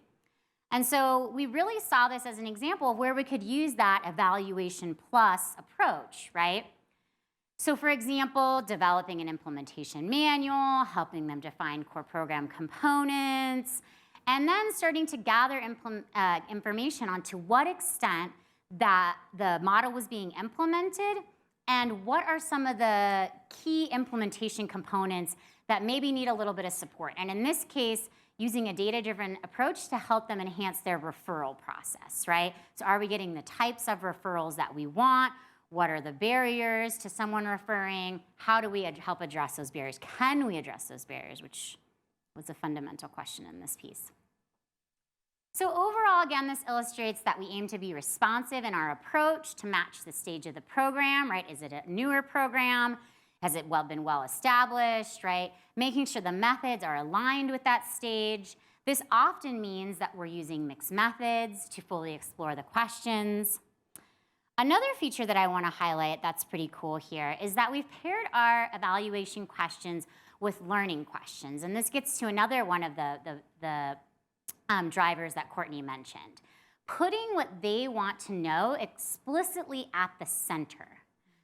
And so we really saw this as an example of where we could use that evaluation plus approach, right? So for example, developing an implementation manual, helping them define core program components, and then starting to gather information on to what extent that the model was being implemented and what are some of the key implementation components that maybe need a little bit of support. And in this case, using a data-driven approach to help them enhance their referral process, right? So are we getting the types of referrals that we want? What are the barriers to someone referring? How do we help address those barriers? Can we address those barriers, which was a fundamental question in this piece. So overall, again, this illustrates that we aim to be responsive in our approach to match the stage of the program, right? Is it a newer program? Has it been well established, right? Making sure the methods are aligned with that stage. This often means that we're using mixed methods to fully explore the questions. Another feature that I want to highlight that's pretty cool here is that we've paired our evaluation questions with learning questions. And this gets to another one of the drivers that Courtney mentioned. Putting what they want to know explicitly at the center.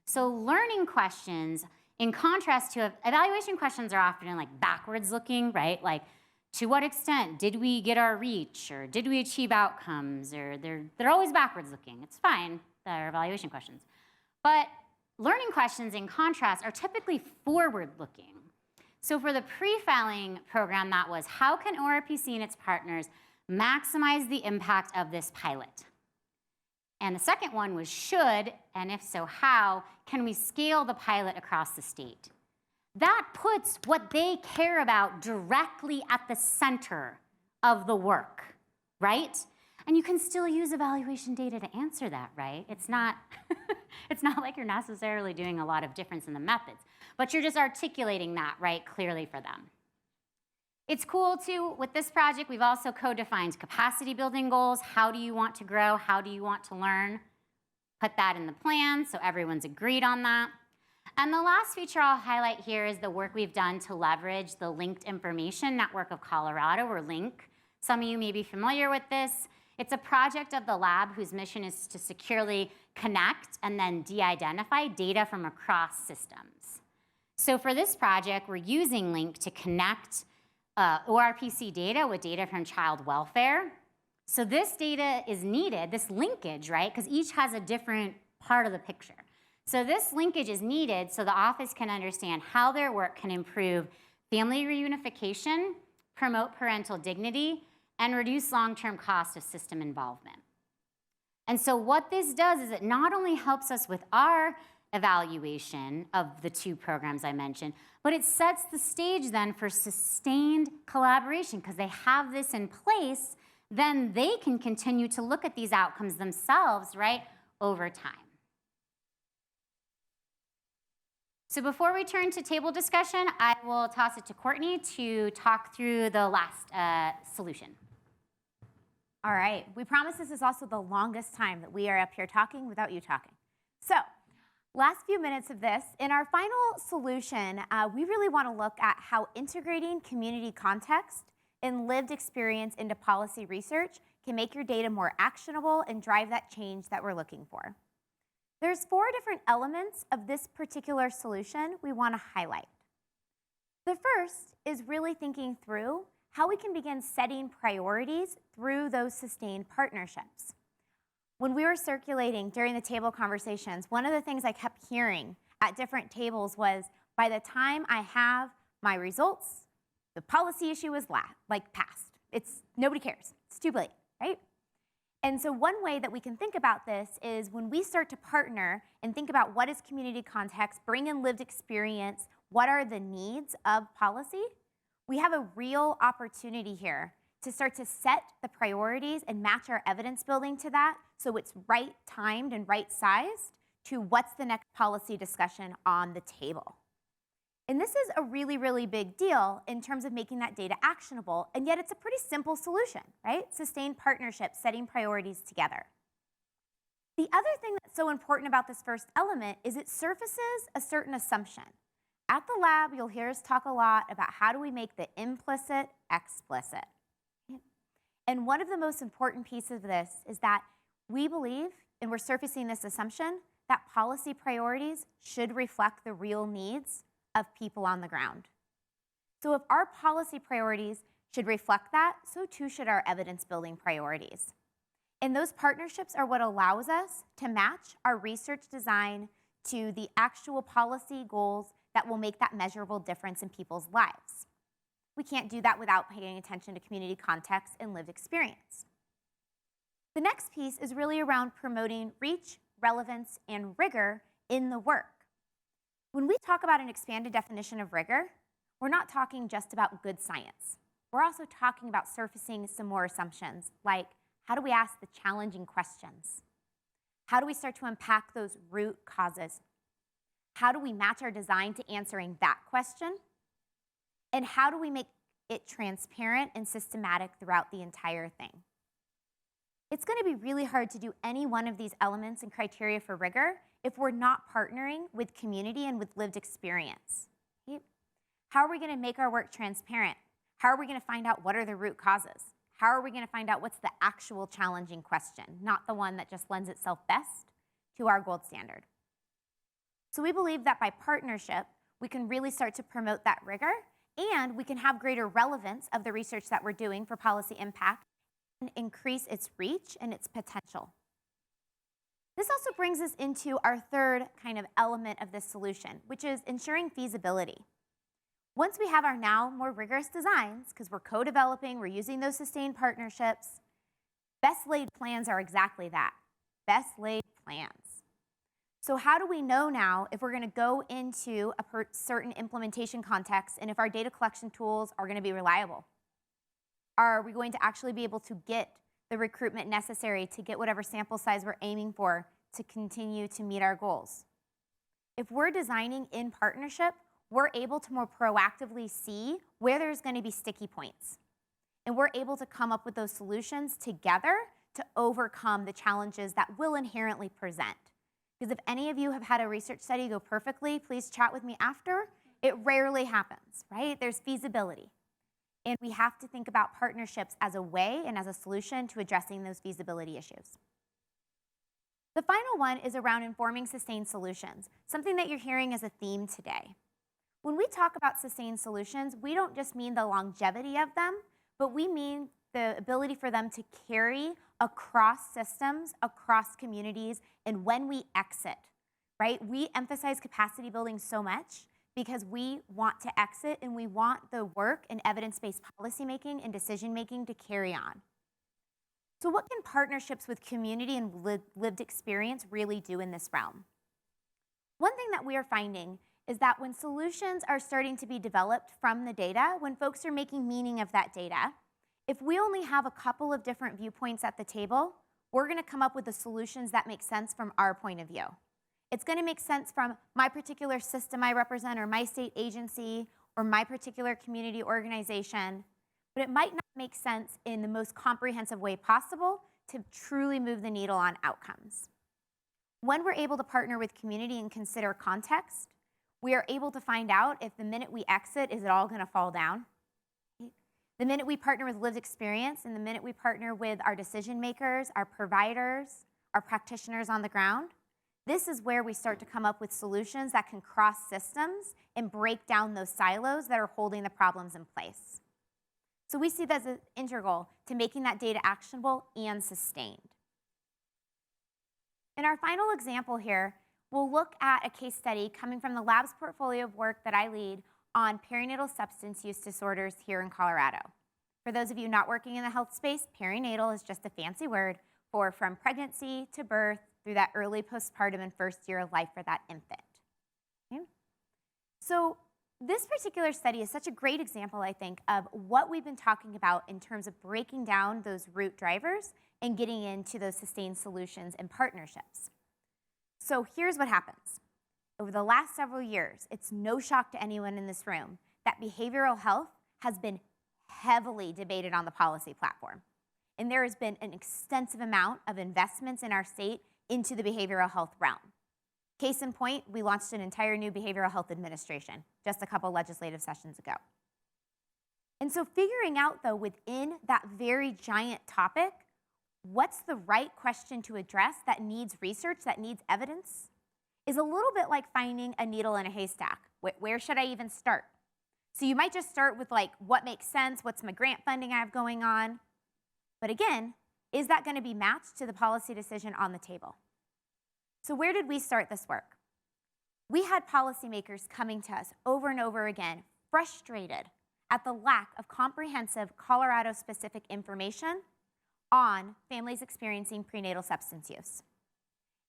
So learning questions, in contrast to evaluation questions, are often like backwards looking, right? Like, to what extent did we get our reach, or did we achieve outcomes, or they're always backwards looking. It's fine, they're evaluation questions. But learning questions, in contrast, are typically forward looking. So for the pre-filing program, that was, how can ORPC and its partners maximize the impact of this pilot? And the second one was, should, and if so, how, can we scale the pilot across the state? That puts what they care about directly at the center of the work, right? And you can still use evaluation data to answer that, right? It's not, it's not like you're necessarily doing a lot of difference in the methods, but you're just articulating that, right, clearly for them. It's cool too, with this project, we've also co-defined capacity building goals. How do you want to grow? How do you want to learn? Put that in the plan so everyone's agreed on that. And the last feature I'll highlight here is the work we've done to leverage the Linked Information Network of Colorado, or LINK. Some of you may be familiar with this. It's a project of the lab whose mission is to securely connect and then de-identify data from across systems. So for this project, we're using LINK to connect ORPC data with data from child welfare. So this data is needed, this linkage, right? Because each has a different part of the picture. So this linkage is needed so the office can understand how their work can improve family reunification, promote parental dignity, and reduce long-term cost of system involvement. And so what this does is it not only helps us with our evaluation of the two programs I mentioned, but it sets the stage then for sustained collaboration because they have this in place, then they can continue to look at these outcomes themselves, right, over time. So before we turn to table discussion, I will toss it to Courtney to talk through the last solution. All right, we promise this is also the longest time that we are up here talking without you talking. So, last few minutes of this, in our final solution, we really want to look at how integrating community context and lived experience into policy research can make your data more actionable and drive that change that we're looking for. There's 4 different elements of this particular solution we want to highlight. The first is really thinking through how we can begin setting priorities through those sustained partnerships. When we were circulating during the table conversations, one of the things I kept hearing at different tables was, by the time I have my results, the policy issue is passed. Nobody cares. It's too late, right? And so one way that we can think about this is when we start to partner and think about what is community context, bring in lived experience, what are the needs of policy, we have a real opportunity here to start to set the priorities and match our evidence building to that so it's right timed and right sized to what's the next policy discussion on the table. And this is a really, really big deal in terms of making that data actionable, and yet it's a pretty simple solution, right? Sustained partnerships, setting priorities together. The other thing that's so important about this first element is it surfaces a certain assumption. At the lab, you'll hear us talk a lot about how do we make the implicit explicit. And one of the most important pieces of this is that we believe, and we're surfacing this assumption, that policy priorities should reflect the real needs of people on the ground. So if our policy priorities should reflect that, so too should our evidence-building priorities. And those partnerships are what allows us to match our research design to the actual policy goals that will make that measurable difference in people's lives. We can't do that without paying attention to community context and lived experience. The next piece is really around promoting reach, relevance, and rigor in the work. When we talk about an expanded definition of rigor, we're not talking just about good science. We're also talking about surfacing some more assumptions, like how do we ask the challenging questions? How do we start to unpack those root causes? How do we match our design to answering that question? And how do we make it transparent and systematic throughout the entire thing? It's going to be really hard to do any one of these elements and criteria for rigor if we're not partnering with community and with lived experience. How are we going to make our work transparent? How are we going to find out what are the root causes? How are we going to find out what's the actual challenging question, not the one that just lends itself best to our gold standard? So we believe that by partnership, we can really start to promote that rigor, and we can have greater relevance of the research that we're doing for policy impact and increase its reach and its potential. This also brings us into our third kind of element of this solution, which is ensuring feasibility. Once we have our now more rigorous designs, because we're co-developing, we're using those sustained partnerships, best laid plans are exactly that, best laid plans. So how do we know now if we're going to go into a certain implementation context and if our data collection tools are going to be reliable? Are we going to actually be able to get the recruitment necessary to get whatever sample size we're aiming for to continue to meet our goals? If we're designing in partnership, we're able to more proactively see where there's going to be sticky points. And we're able to come up with those solutions together to overcome the challenges that will inherently present. Because if any of you have had a research study go perfectly, please chat with me after. It rarely happens, right? There's feasibility. And we have to think about partnerships as a way and as a solution to addressing those feasibility issues. The final one is around informing sustained solutions, something that you're hearing as a theme today. When we talk about sustained solutions, we don't just mean the longevity of them, but we mean the ability for them to carry across systems, across communities, and when we exit, right? We emphasize capacity building so much because we want to exit and we want the work and evidence-based policymaking and decision-making to carry on. So what can partnerships with community and lived experience really do in this realm? One thing that we are finding is that when solutions are starting to be developed from the data, when folks are making meaning of that data, if we only have a couple of different viewpoints at the table, we're going to come up with the solutions that make sense from our point of view. It's going to make sense from my particular system I represent, or my state agency, or my particular community organization, but it might not make sense in the most comprehensive way possible to truly move the needle on outcomes. When we're able to partner with community and consider context, we are able to find out if the minute we exit, is it all going to fall down? The minute we partner with lived experience, and the minute we partner with our decision makers, our providers, our practitioners on the ground, this is where we start to come up with solutions that can cross systems and break down those silos that are holding the problems in place. So we see that as integral to making that data actionable and sustained. In our final example here, we'll look at a case study coming from the lab's portfolio of work that I lead on perinatal substance use disorders here in Colorado. For those of you not working in the health space, perinatal is just a fancy word for from pregnancy to birth through that early postpartum and first year of life for that infant. Okay? So this particular study is such a great example, I think, of what we've been talking about in terms of breaking down those root drivers and getting into those sustained solutions and partnerships. So here's what happens. Over the last several years, it's no shock to anyone in this room that behavioral health has been heavily debated on the policy platform. And there has been an extensive amount of investments in our state into the behavioral health realm. Case in point, we launched an entire new behavioral health administration just a couple legislative sessions ago. And so figuring out, though, within that very giant topic, what's the right question to address that needs research, that needs evidence, is a little bit like finding a needle in a haystack. Where should I even start? So you might just start with like, what makes sense? What's my grant funding I have going on? But again, is that going to be matched to the policy decision on the table? So where did we start this work? We had policymakers coming to us over and over again, frustrated at the lack of comprehensive Colorado-specific information on families experiencing prenatal substance use.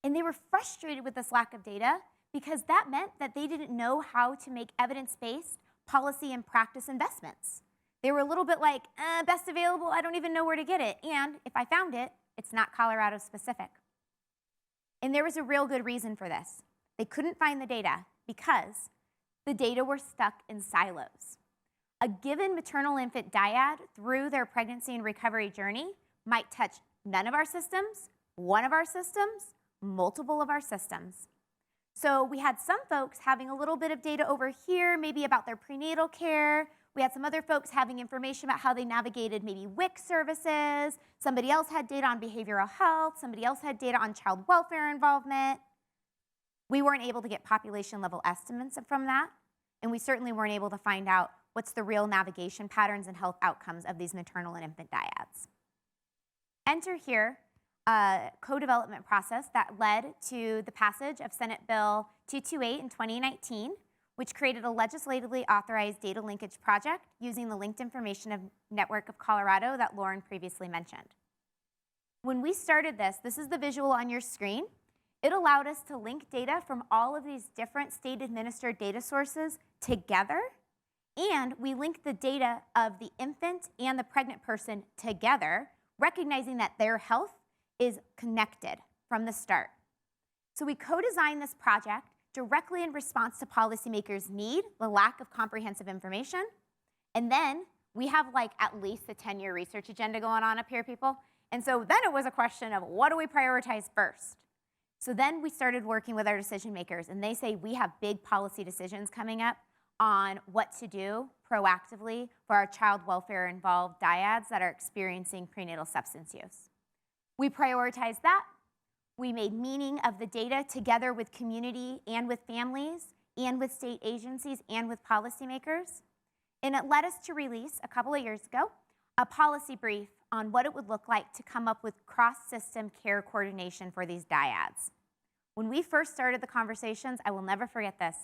And they were frustrated with this lack of data because that meant that they didn't know how to make evidence-based policy and practice investments. They were a little bit like, best available, I don't even know where to get it. And if I found it, it's not Colorado specific. And there was a real good reason for this. They couldn't find the data because the data were stuck in silos. A given maternal infant dyad through their pregnancy and recovery journey might touch none of our systems, one of our systems, multiple of our systems. So we had some folks having a little bit of data over here, maybe about their prenatal care. We had some other folks having information about how they navigated maybe WIC services. Somebody else had data on behavioral health. Somebody else had data on child welfare involvement. We weren't able to get population level estimates from that. And we certainly weren't able to find out what's the real navigation patterns and health outcomes of these maternal and infant dyads. Enter here a co-development process that led to the passage of Senate Bill 228 in 2019, which created a legislatively authorized data linkage project using the Linked Information Network of Colorado that Lauren previously mentioned. When we started this is the visual on your screen. It allowed us to link data from all of these different state-administered data sources together, and we linked the data of the infant and the pregnant person together, recognizing that their health is connected from the start. So we co-designed this project directly in response to policymakers' need, the lack of comprehensive information. And then we have like at least a 10-year research agenda going on up here, people. And so then it was a question of what do we prioritize first? So then we started working with our decision makers, and they say we have big policy decisions coming up on what to do proactively for our child welfare involved dyads that are experiencing prenatal substance use. We prioritized that. We made meaning of the data together with community and with families and with state agencies and with policymakers. And it led us to release a couple of years ago a policy brief on what it would look like to come up with cross-system care coordination for these dyads. When we first started the conversations, I will never forget this,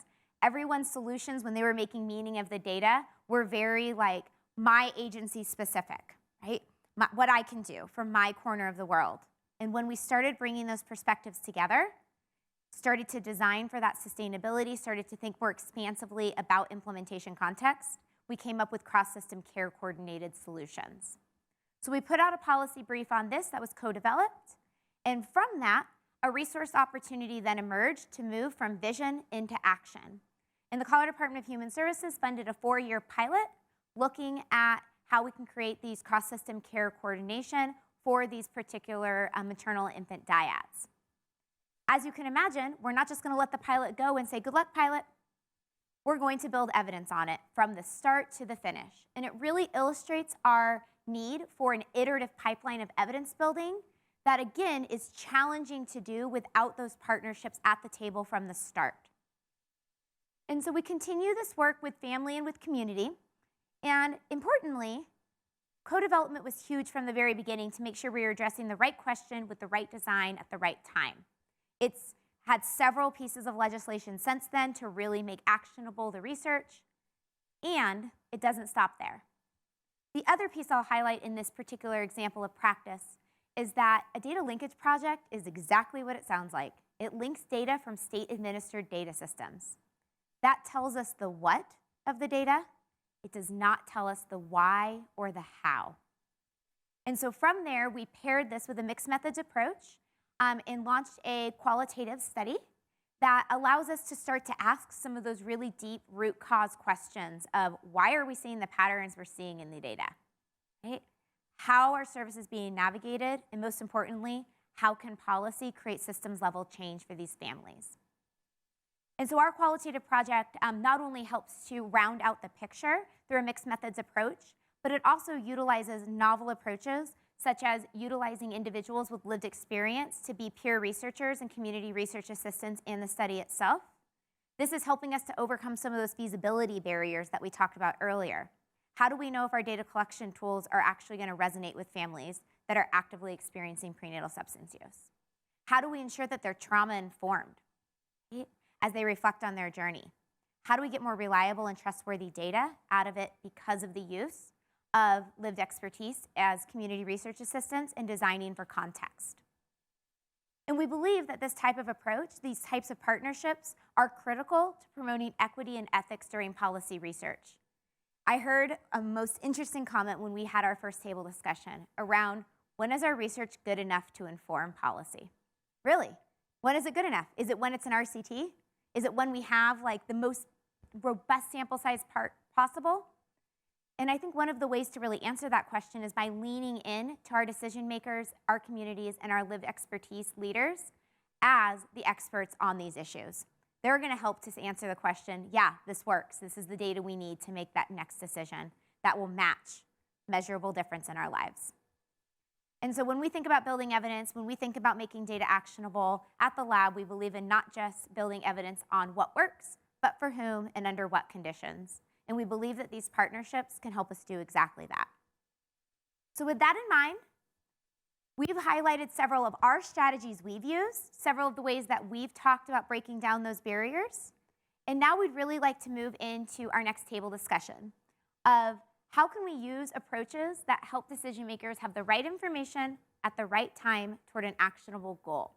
everyone's solutions when they were making meaning of the data were very like my agency specific, right? what I can do from my corner of the world. And when we started bringing those perspectives together, started to design for that sustainability, started to think more expansively about implementation context, we came up with cross-system care coordinated solutions. So we put out a policy brief on this that was co-developed, and from that, a resource opportunity then emerged to move from vision into action. And the Colorado Department of Human Services funded a 4-year pilot looking at how we can create these cross-system care coordination for these particular maternal infant dyads. As you can imagine, we're not just going to let the pilot go and say, good luck, pilot. We're going to build evidence on it from the start to the finish. And it really illustrates our need for an iterative pipeline of evidence building that, again, is challenging to do without those partnerships at the table from the start. And so we continue this work with family and with community. And importantly, co-development was huge from the very beginning to make sure we were addressing the right question with the right design at the right time. It's had several pieces of legislation since then to really make actionable the research, and it doesn't stop there. The other piece I'll highlight in this particular example of practice is that a data linkage project is exactly what it sounds like. It links data from state-administered data systems. That tells us the what of the data. It does not tell us the why or the how. And so from there, we paired this with a mixed methods approach and launched a qualitative study that allows us to start to ask some of those really deep root cause questions of why are we seeing the patterns we're seeing in the data? Right? How are services being navigated? And most importantly, how can policy create systems level change for these families? And so our qualitative project not only helps to round out the picture through a mixed methods approach, but it also utilizes novel approaches such as utilizing individuals with lived experience to be peer researchers and community research assistants in the study itself. This is helping us to overcome some of those feasibility barriers that we talked about earlier. How do we know if our data collection tools are actually going to resonate with families that are actively experiencing prenatal substance use? How do we ensure that they're trauma-informed as they reflect on their journey? How do we get more reliable and trustworthy data out of it because of the use of lived expertise as community research assistants and designing for context? And we believe that this type of approach, these types of partnerships, are critical to promoting equity and ethics during policy research. I heard a most interesting comment when we had our first table discussion around when is our research good enough to inform policy? Really, when is it good enough? Is it when it's an RCT? Is it when we have like the most robust sample size possible? And I think one of the ways to really answer that question is by leaning in to our decision makers, our communities, and our lived expertise leaders as the experts on these issues. They're going to help to answer the question, yeah, this works. This is the data we need to make that next decision that will match measurable difference in our lives. And so when we think about building evidence, when we think about making data actionable at the lab, we believe in not just building evidence on what works, but for whom and under what conditions. And we believe that these partnerships can help us do exactly that. So with that in mind, we've highlighted several of our strategies we've used, several of the ways that we've talked about breaking down those barriers. And now we'd really like to move into our next table discussion of how can we use approaches that help decision makers have the right information at the right time toward an actionable goal.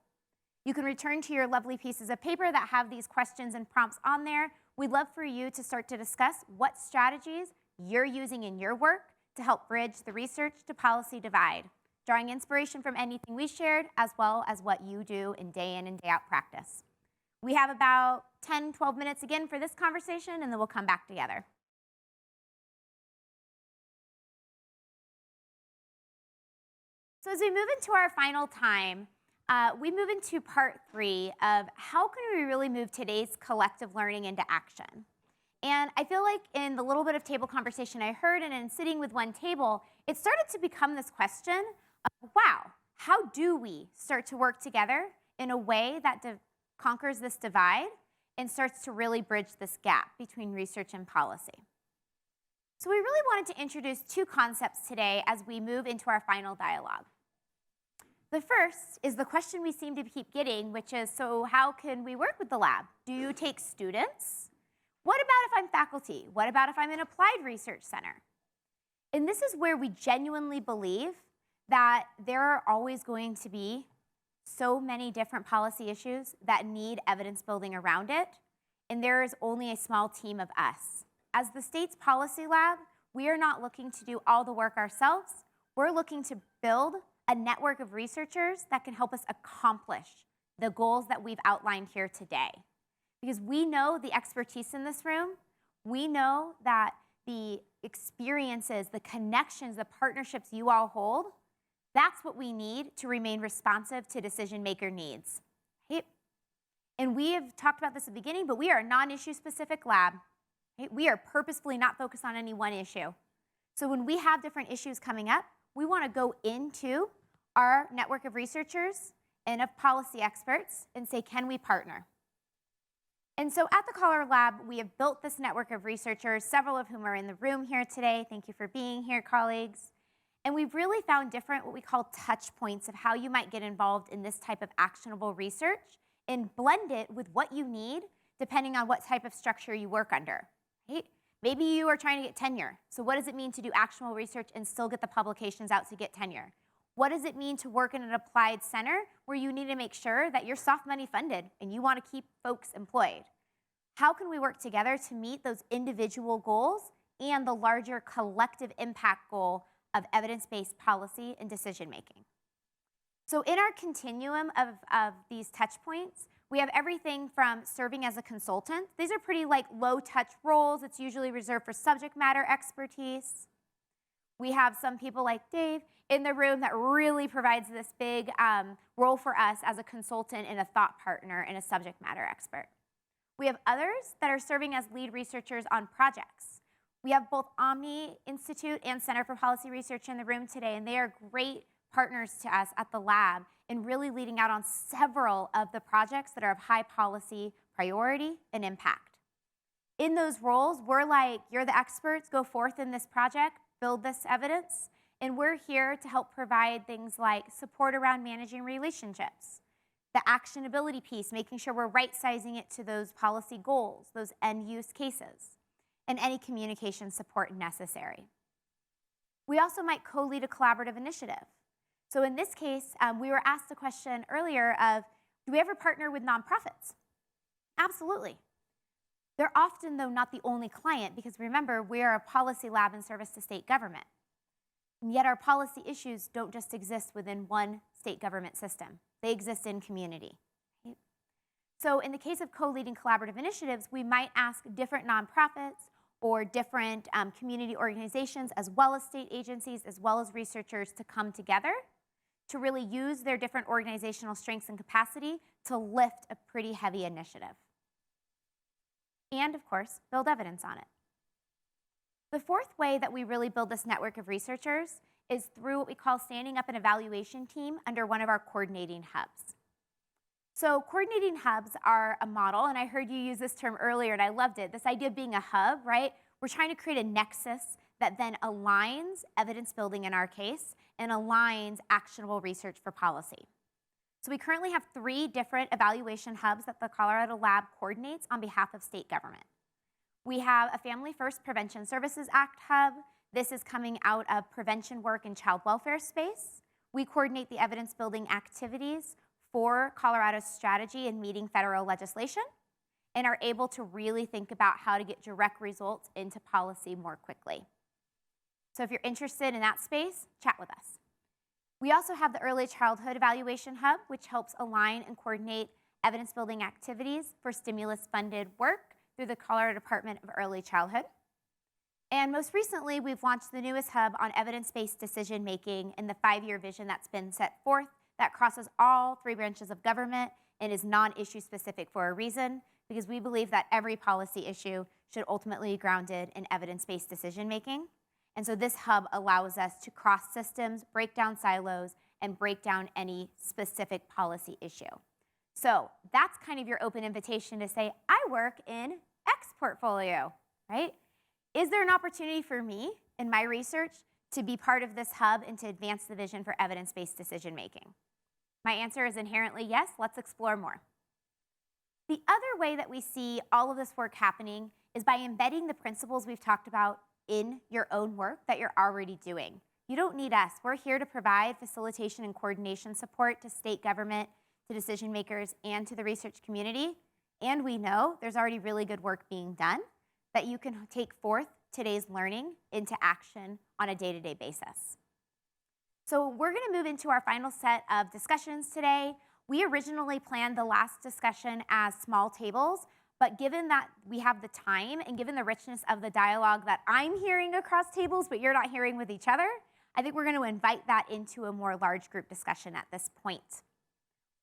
You can return to your lovely pieces of paper that have these questions and prompts on there. We'd love for you to start to discuss what strategies you're using in your work to help bridge the research to policy divide, drawing inspiration from anything we shared as well as what you do in and day out practice. We have about 10, 12 minutes again for this conversation, and then we'll come back together. So as we move into our final time, we move into part 3 of how can we really move today's collective learning into action. And I feel like in the little bit of table conversation I heard and in sitting with one table, it started to become this question of, wow, how do we start to work together in a way that conquers this divide and starts to really bridge this gap between research and policy? So we really wanted to introduce 2 concepts today as we move into our final dialogue. The first is the question we seem to keep getting, which is, so how can we work with the lab? Do you take students? What about if I'm faculty? What about if I'm an applied research center? And this is where we genuinely believe that there are always going to be so many different policy issues that need evidence building around it, and there is only a small team of us. As the state's policy lab, we are not looking to do all the work ourselves. We're looking to build a network of researchers that can help us accomplish the goals that we've outlined here today. Because we know the expertise in this room, we know that the experiences, the connections, the partnerships you all hold, that's what we need to remain responsive to decision maker needs. Right? And we have talked about this at the beginning, but we are a non-issue specific lab. Right? We are purposefully not focused on any one issue. So when we have different issues coming up, we want to go into our network of researchers and of policy experts and say, can we partner? And so at the Colorado Lab, we have built this network of researchers, several of whom are in the room here today. Thank you for being here, colleagues. And we've really found different what we call touch points of how you might get involved in this type of actionable research and blend it with what you need depending on what type of structure you work under. Right? Maybe you are trying to get tenure. So what does it mean to do actionable research and still get the publications out to get tenure? What does it mean to work in an applied center where you need to make sure that you're soft money funded and you want to keep folks employed? How can we work together to meet those individual goals and the larger collective impact goal of evidence-based policy and decision making? So in our continuum of these touch points, we have everything from serving as a consultant. These are pretty like low touch roles. It's usually reserved for subject matter expertise. We have some people like Dave in the room that really provides this big role for us as a consultant and a thought partner and a subject matter expert. We have others that are serving as lead researchers on projects. We have both Omni Institute and Center for Policy Research in the room today, and they are great partners to us at the lab in really leading out on several of the projects that are of high policy priority and impact. In those roles, we're like, you're the experts, go forth in this project, build this evidence, and we're here to help provide things like support around managing relationships, the actionability piece, making sure we're right-sizing it to those policy goals, those end-use cases, and any communication support necessary. We also might co-lead a collaborative initiative. So in this case, we were asked a question earlier of, do we ever partner with nonprofits? Absolutely. They're often, though, not the only client, because remember, we are a policy lab in service to state government. And yet our policy issues don't just exist within one state government system. They exist in community. Right? So in the case of co-leading collaborative initiatives, we might ask different nonprofits or different community organizations, as well as state agencies, as well as researchers to come together to really use their different organizational strengths and capacity to lift a pretty heavy initiative. And of course, build evidence on it. The fourth way that we really build this network of researchers is through what we call standing up an evaluation team under one of our coordinating hubs. So coordinating hubs are a model, and I heard you use this term earlier, and I loved it, this idea of being a hub, right? We're trying to create a nexus that then aligns evidence building in our case and aligns actionable research for policy. So we currently have 3 different evaluation hubs that the Colorado Lab coordinates on behalf of state government. We have a Family First Prevention Services Act hub. This is coming out of prevention work in child welfare space. We coordinate the evidence building activities for Colorado's strategy in meeting federal legislation and are able to really think about how to get direct results into policy more quickly. So if you're interested in that space, chat with us. We also have the Early Childhood Evaluation Hub, which helps align and coordinate evidence building activities for stimulus-funded work through the Colorado Department of Early Childhood. And most recently, we've launched the newest hub on evidence-based decision-making and the 5-year vision that's been set forth that crosses all 3 branches of government and is non-issue specific for a reason, because we believe that every policy issue should ultimately be grounded in evidence-based decision-making. And so this hub allows us to cross systems, break down silos, and break down any specific policy issue. So that's kind of your open invitation to say, I work in X portfolio, right? Is there an opportunity for me in my research to be part of this hub and to advance the vision for evidence-based decision-making? My answer is inherently yes. Let's explore more. The other way that we see all of this work happening is by embedding the principles we've talked about in your own work that you're already doing. You don't need us. We're here to provide facilitation and coordination support to state government, to decision makers, and to the research community. And we know there's already really good work being done that you can take forth today's learning into action on a day-to-day basis. So we're going to move into our final set of discussions today. We originally planned the last discussion as small tables, but given that we have the time and given the richness of the dialogue that I'm hearing across tables, but you're not hearing with each other, I think we're going to invite that into a more large group discussion at this point.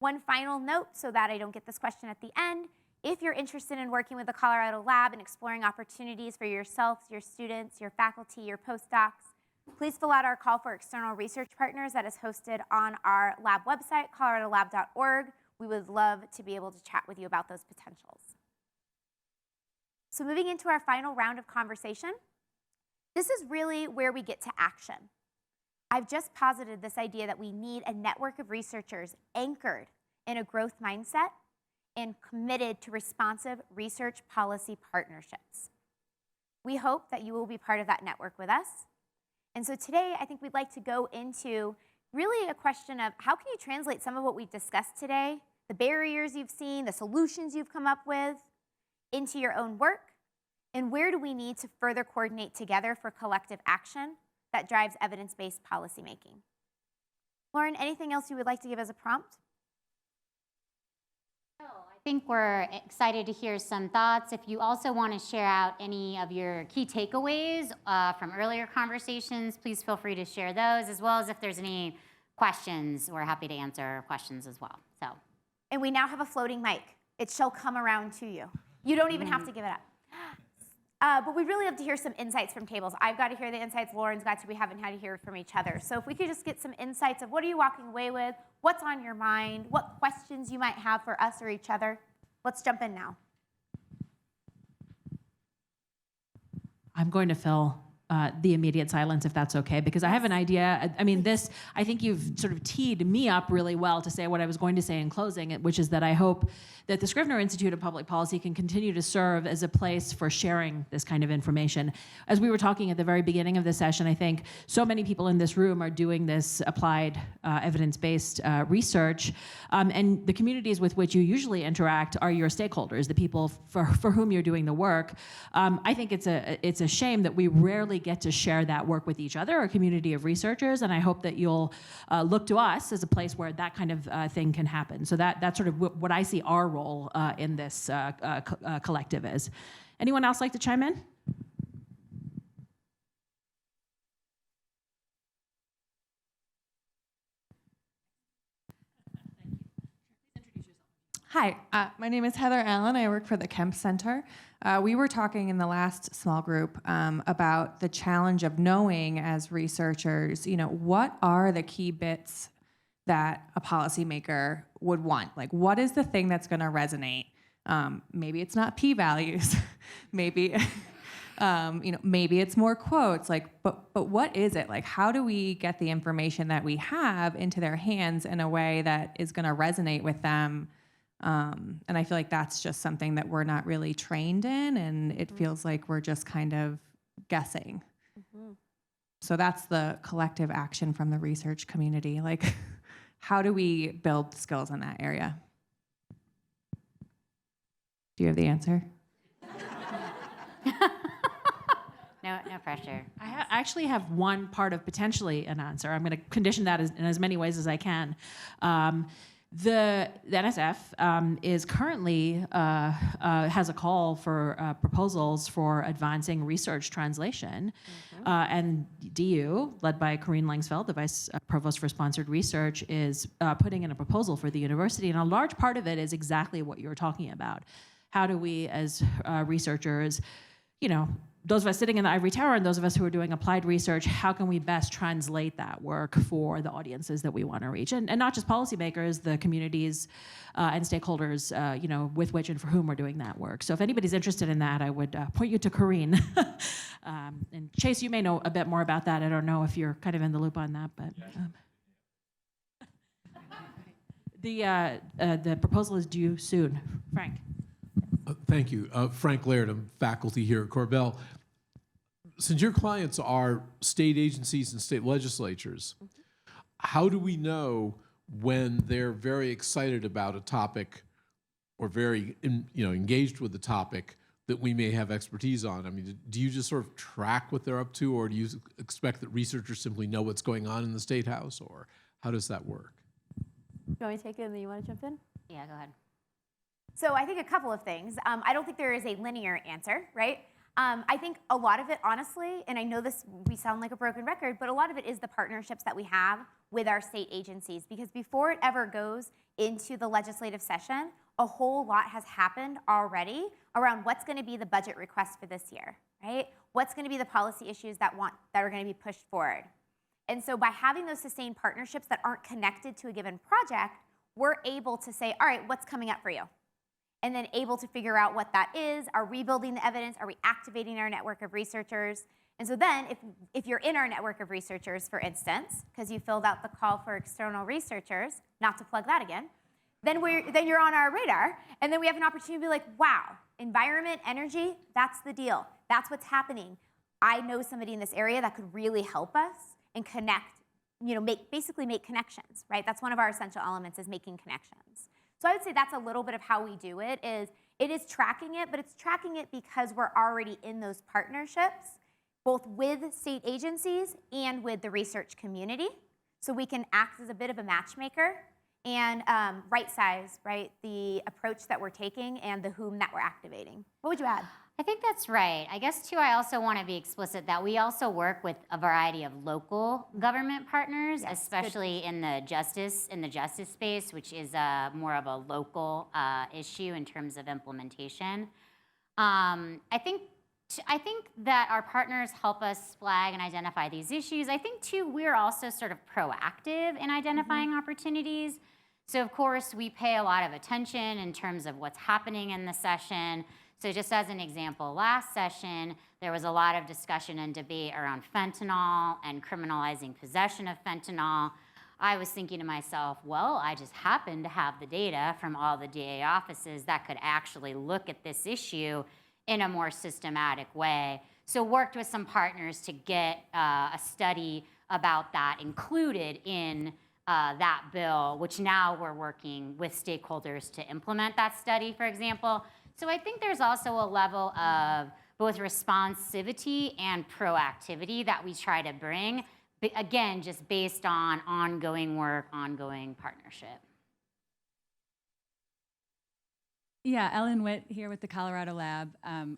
One final note so that I don't get this question at the end. If you're interested in working with the Colorado Lab and exploring opportunities for yourselves, your students, your faculty, your postdocs, please fill out our call for external research partners that is hosted on our lab website, coloradolab.org. We would love to be able to chat with you about those potentials. So moving into our final round of conversation, this is really where we get to action. I've just posited this idea that we need a network of researchers anchored in a growth mindset and committed to responsive research policy partnerships. We hope that you will be part of that network with us. And so today, I think we'd like to go into really a question of how can you translate some of what we've discussed today, the barriers you've seen, the solutions you've come up with, into your own work, and where do we need to further coordinate together for collective action that drives evidence-based policymaking. Lauren, anything else you would like to give as a prompt? I think we're excited to hear some thoughts. If you also want to share out any of your key takeaways from earlier conversations, please feel free to share those, as well as if there's any questions, we're happy to answer questions as well. And we now have a floating mic. It shall come around to you. You don't even have to give it up. But we'd really love to hear some insights from tables. I've got to hear the insights. Lauren's got to. We haven't had to hear from each other. So if we could just get some insights of what are you walking away with, what's on your mind, what questions you might have for us or each other. Let's jump in now. I'm going to fill the immediate silence, if that's okay, because I have an idea. I mean, I think you've sort of teed me up really well to say what I was going to say in closing, which is that I hope that the Scrivner Institute of Public Policy can continue to serve as a place for sharing this kind of information. As we were talking at the very beginning of the session, I think so many people in this room are doing this applied evidence-based research, and the communities with which you usually interact are your stakeholders, the people for whom you're doing the work. I think it's a shame that we rarely get to share that work with each other, a community of researchers, and I hope that you'll look to us as a place where that kind of thing can happen. So that's sort of what I see our role in this collective is. Anyone else like to chime in? Hi, my name is Heather Allen. I work for the Kemp Center. We were talking in the last small group about the challenge of knowing as researchers, what are the key bits that a policymaker would want? Like, what is the thing that's going to resonate? Maybe it's not p-values. Maybe, maybe it's more quotes. But what is it? Like, how do we get the information that we have into their hands in a way that is going to resonate with them? And I feel like that's just something that we're not really trained in, and it feels like we're just kind of guessing. Mm-hmm. So that's the collective action from the research community. Like, how do we build skills in that area? Do you have the answer? No pressure. I actually have one part of potentially an answer. I'm going to condition that in as many ways as I can. The NSF is currently has a call for proposals for advancing research translation, and DU, led by Corrine Langsfeld, the Vice Provost for Sponsored Research, is putting in a proposal for the university, and a large part of it is exactly what you're talking about. How do we, as researchers, those of us sitting in the ivory tower and those of us who are doing applied research, how can we best translate that work for the audiences that we want to reach? And not just policymakers, the communities and stakeholders, with which and for whom we're doing that work. So if anybody's interested in that, I would point you to Corrine. And Chase, you may know a bit more about that. I don't know if you're kind of in the loop on that, but the proposal is due soon. Frank. Thank you. Frank Laird, I'm faculty here at Corbell. since your clients are state agencies and state legislatures, how do we know when they're very excited about a topic or very engaged with the topic that we may have expertise on? I mean, do you just sort of track what they're up to, or do you expect that researchers simply know what's going on in the State House, or how does that work? You want me to take it and then you want to jump in? Yeah, go ahead. So I think a couple of things. I don't think there is a linear answer, right? I think a lot of it, honestly, and I know we sound like a broken record, but a lot of it is the partnerships that we have with our state agencies, because before it ever goes into the legislative session, a whole lot has happened already around what's going to be the budget request for this year, right? What's going to be the policy issues that are going to be pushed forward. And so by having those sustained partnerships that aren't connected to a given project, we're able to say, all right, what's coming up for you? And then able to figure out what that is. Are we building the evidence? Are we activating our network of researchers? And so then if you're in our network of researchers, for instance, because you filled out the call for external researchers, not to plug that again, then you're on our radar. And then we have an opportunity to be like, wow, environment, energy, that's the deal. That's what's happening. I know somebody in this area that could really help us and connect, basically make connections, right? That's one of our essential elements, is making connections. So I would say that's a little bit of how we do it, it is tracking it, but it's tracking it because we're already in those partnerships, both with state agencies and with the research community. So we can act as a bit of a matchmaker and right size, right, the approach that we're taking and the whom that we're activating. What would you add? I think that's right. I guess, too, I also want to be explicit that we also work with a variety of local government partners, yes, especially in the justice space, which is more of a local issue in terms of implementation. I think that our partners help us flag and identify these issues. I think, too, we're also sort of proactive in identifying opportunities. So, of course, we pay a lot of attention in terms of what's happening in the session. So just as an example, last session, there was a lot of discussion and debate around fentanyl and criminalizing possession of fentanyl. I was thinking to myself, well, I just happen to have the data from all the DA offices that could actually look at this issue in a more systematic way. So worked with some partners to get a study about that included in that bill, which now we're working with stakeholders to implement that study, for example. So I think there's also a level of both responsivity and proactivity that we try to bring, but again, just based on ongoing work, ongoing partnership. Yeah, Ellen Witt here with the Colorado Lab.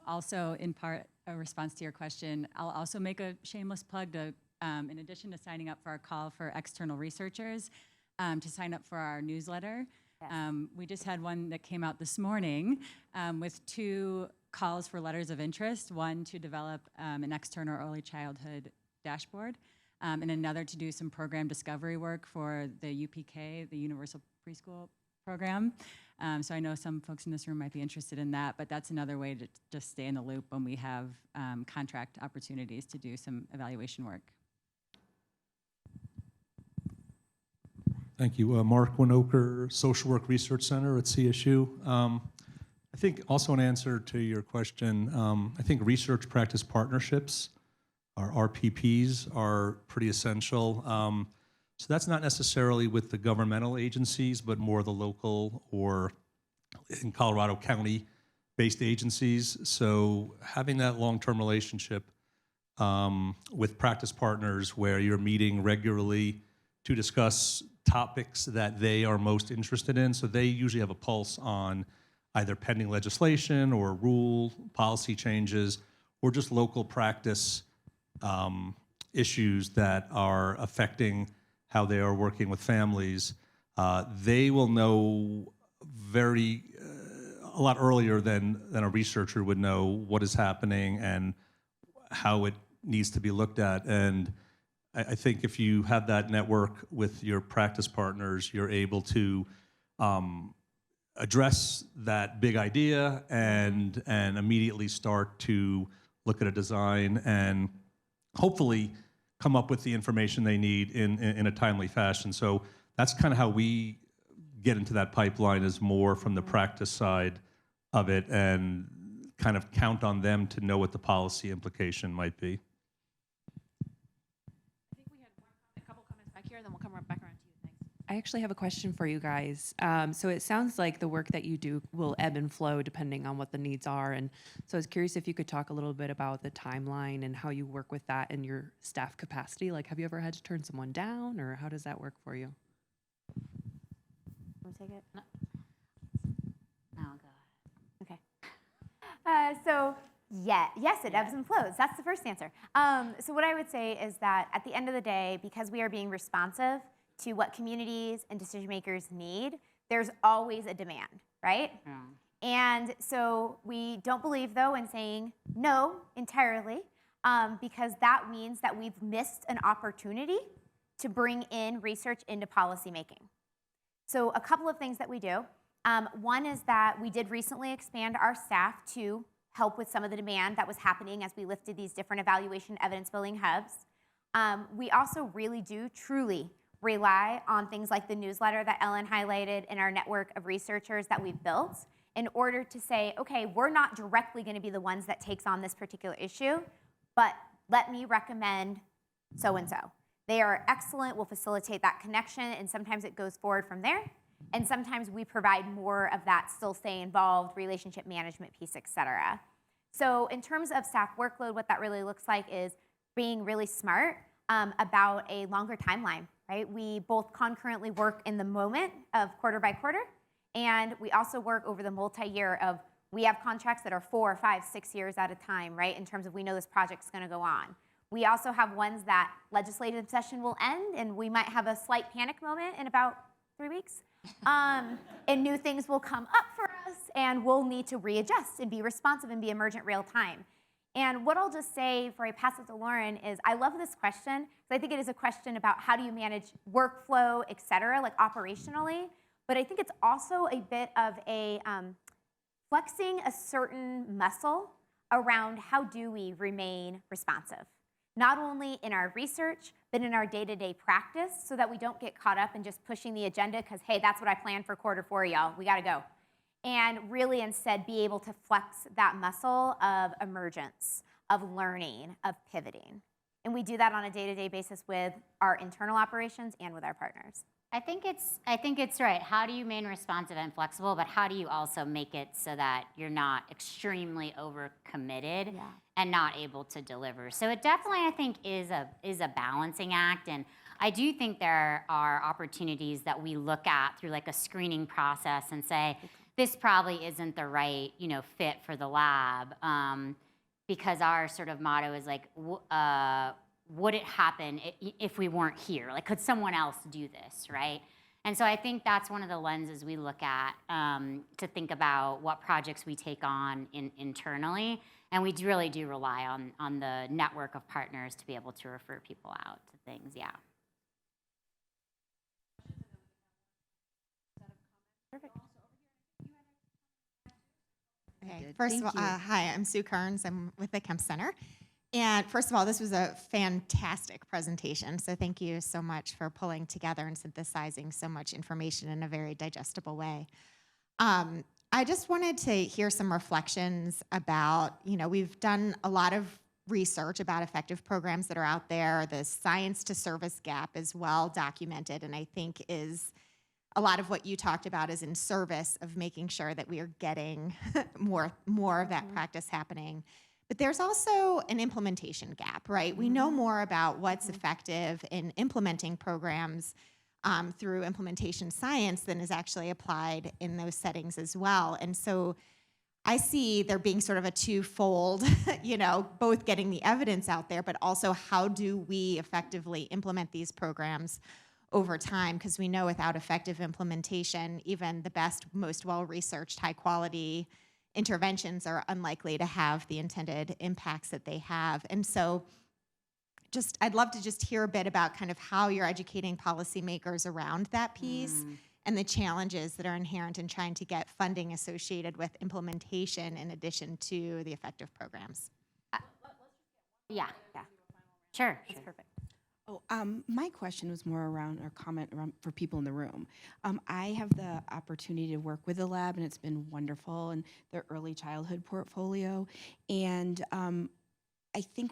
Also, in part, a response to your question, I'll also make a shameless plug to, in addition to signing up for our call for external researchers, to sign up for our newsletter. Yes. We just had one that came out this morning with 2 calls for letters of interest, one to develop an external early childhood dashboard, and another to do some program discovery work for the UPK, the Universal Preschool Program. So I know some folks in this room might be interested in that, but that's another way to just stay in the loop when we have contract opportunities to do some evaluation work. Thank you. Mark Winoker, Social Work Research Center at CSU. I think also an answer to your question, I think research practice partnerships, our RPPs, are pretty essential. So that's not necessarily with the governmental agencies, but more the local or in Colorado County-based agencies. So having that long-term relationship with practice partners where you're meeting regularly to discuss topics that they are most interested in. So they usually have a pulse on either pending legislation or rule, policy changes, or just local practice issues that are affecting how they are working with families. They will know a lot earlier than a researcher would know what is happening and how it needs to be looked at. And I think if you have that network with your practice partners, you're able to address that big idea and immediately start to look at a design and hopefully come up with the information they need in a timely fashion. So that's kind of how we get into that pipeline, is more from the practice side of it and kind of count on them to know what the policy implication might be. I actually have a question for you guys. So it sounds like the work that you do will ebb and flow depending on what the needs are. And so I was curious if you could talk a little bit about the timeline and how you work with that in your staff capacity. Like, have you ever had to turn someone down, or how does that work for you? Want to take it? No, go ahead. Okay. Yes, it ebbs and flows. That's the first answer. So what I would say is that at the end of the day, because we are being responsive to what communities and decision makers need, there's always a demand, right? Yeah. And so we don't believe, though, in saying no entirely, because that means that we've missed an opportunity to bring in research into policymaking. So a couple of things that we do. One is that we did recently expand our staff to help with some of the demand that was happening as we lifted these different evaluation evidence building hubs. We also really do truly rely on things like the newsletter that Ellen highlighted and our network of researchers that we've built in order to say, okay, we're not directly going to be the ones that takes on this particular issue, but let me recommend so-and-so. They are excellent, we'll facilitate that connection, and sometimes it goes forward from there. And sometimes we provide more of that still stay involved, relationship management piece, et cetera. So in terms of staff workload, what that really looks like is being really smart about a longer timeline, right? We both concurrently work in the moment of quarter by quarter, and we also work over the multi-year of, we have contracts that are 4, 5, 6 years at a time, right? In terms of we know this project's gonna go on. We also have ones that legislative session will end, and we might have a slight panic moment in about 3 weeks. And new things will come up for us, and we'll need to readjust and be responsive and be emergent real time. And what I'll just say before I pass it to Lauren is I love this question, because I think it is a question about how do you manage workflow, et cetera, like operationally. But I think it's also a bit of a flexing a certain muscle around how do we remain responsive. Not only in our research, but in our day-to-day practice, so that we don't get caught up in just pushing the agenda because, hey, that's what I planned for quarter 4, y'all. We gotta go. And really instead be able to flex that muscle of emergence, of learning, of pivoting. And we do that on a day-to-day basis with our internal operations and with our partners. I think it's right. How do you remain responsive and flexible, but how do you also make it so that you're not extremely overcommitted and not able to deliver? So it definitely, I think, is a balancing act, and I do think there are opportunities that we look at through like a screening process and say, this probably isn't the right, fit for the lab, because our sort of motto is like, would it happen if we weren't here? Like, could someone else do this, right? And so I think that's one of the lenses we look at to think about what projects we take on internally. And we really do rely on the network of partners to be able to refer people out to things, yeah. Perfect. Okay. First of all, hi, I'm Sue Kearns. I'm with the Kemp Center. And first of all, this was a fantastic presentation. So thank you so much for pulling together and synthesizing so much information in a very digestible way. I just wanted to hear some reflections about, we've done a lot of research about effective programs that are out there. The science to service gap is well documented, and I think is a lot of what you talked about is in service of making sure that we are getting more of that practice happening. But there's also an implementation gap, right? We know more about what's effective in implementing programs through implementation science than is actually applied in those settings as well. And so I see there being sort of a twofold, both getting the evidence out there, but also how do we effectively implement these programs over time, because we know without effective implementation, even the best, most well-researched, high-quality interventions are unlikely to have the intended impacts that they have. And so I'd love to just hear a bit about kind of how you're educating policymakers around that piece and the challenges that are inherent in trying to get funding associated with implementation in addition to the effective programs. Yeah. Sure. That's perfect. Oh, my question was more around, or comment around for people in the room. I have the opportunity to work with the lab, and it's been wonderful in their early childhood portfolio. And I think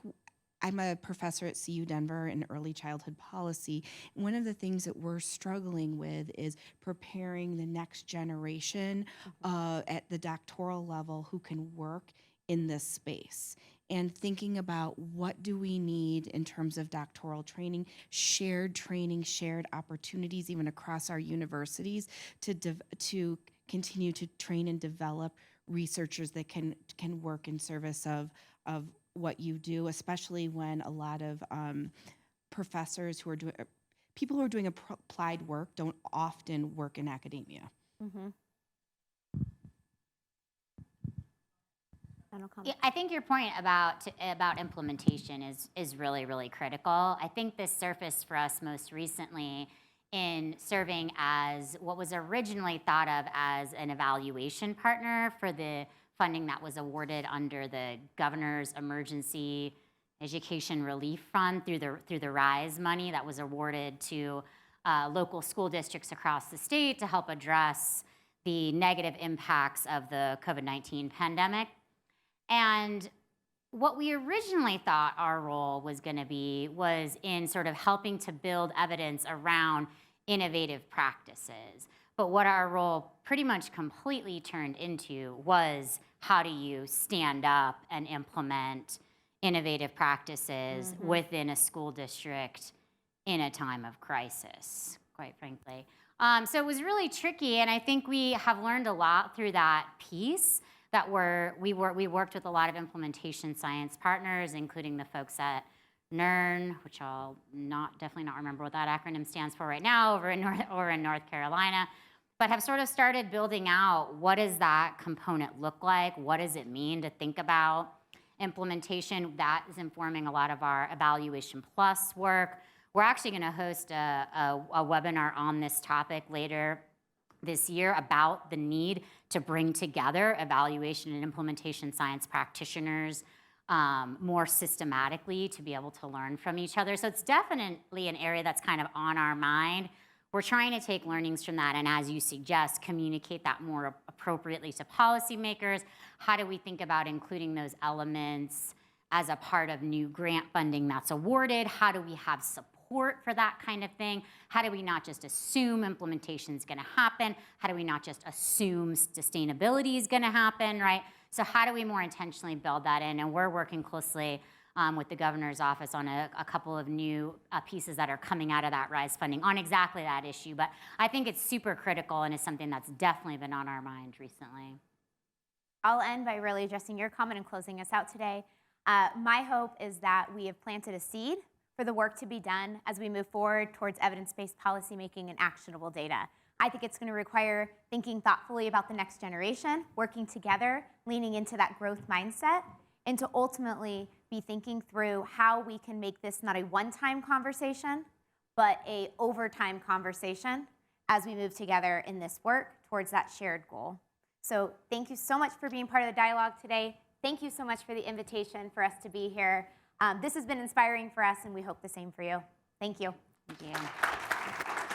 I'm a professor at CU Denver in early childhood policy. One of the things that we're struggling with is preparing the next generation at the doctoral level who can work in this space, and thinking about what do we need in terms of doctoral training, shared opportunities even across our universities to continue to train and develop researchers that can work in service of what you do, especially when a lot of professors who are doing, people who are doing applied work don't often work in academia. Yeah, I think your point about implementation is really, really critical. I think this surfaced for us most recently in serving as what was originally thought of as an evaluation partner for the funding that was awarded under the Governor's Emergency Education Relief Fund through the RISE money that was awarded to local school districts across the state to help address the negative impacts of the COVID-19 pandemic. And what we originally thought our role was going to be was in sort of helping to build evidence around innovative practices. But what our role pretty much completely turned into was how do you stand up and implement innovative practices within a school district in a time of crisis, quite frankly. So it was really tricky, and I think we have learned a lot through that piece. That we worked with a lot of implementation science partners, including the folks at NERN, which I'll definitely not remember what that acronym stands for right now, over in North Carolina, but have sort of started building out what does that component look like, what does it mean to think about implementation. That is informing a lot of our Evaluation Plus work. We're actually going to host a webinar on this topic later this year about the need to bring together evaluation and implementation science practitioners more systematically to be able to learn from each other. So it's definitely an area that's kind of on our mind. We're trying to take learnings from that and, as you suggest, communicate that more appropriately to policymakers. How do we think about including those elements as a part of new grant funding that's awarded? How do we have support for that kind of thing? How do we not just assume implementation is going to happen? How do we not just assume sustainability is going to happen, right? So how do we more intentionally build that in? And we're working closely with the governor's office on a couple of new pieces that are coming out of that RISE funding on exactly that issue. But I think it's super critical and is something that's definitely been on our mind recently. I'll end by really addressing your comment and closing us out today. My hope is that we have planted a seed for the work to be done as we move forward towards evidence-based policymaking and actionable data. I think it's going to require thinking thoughtfully about the next generation, working together, leaning into that growth mindset, and to ultimately be thinking through how we can make this not a one-time conversation, but a overtime conversation as we move together in this work towards that shared goal. So thank you so much for being part of the dialogue today. Thank you so much for the invitation for us to be here. This has been inspiring for us, and we hope the same for you. Thank you. Thank you.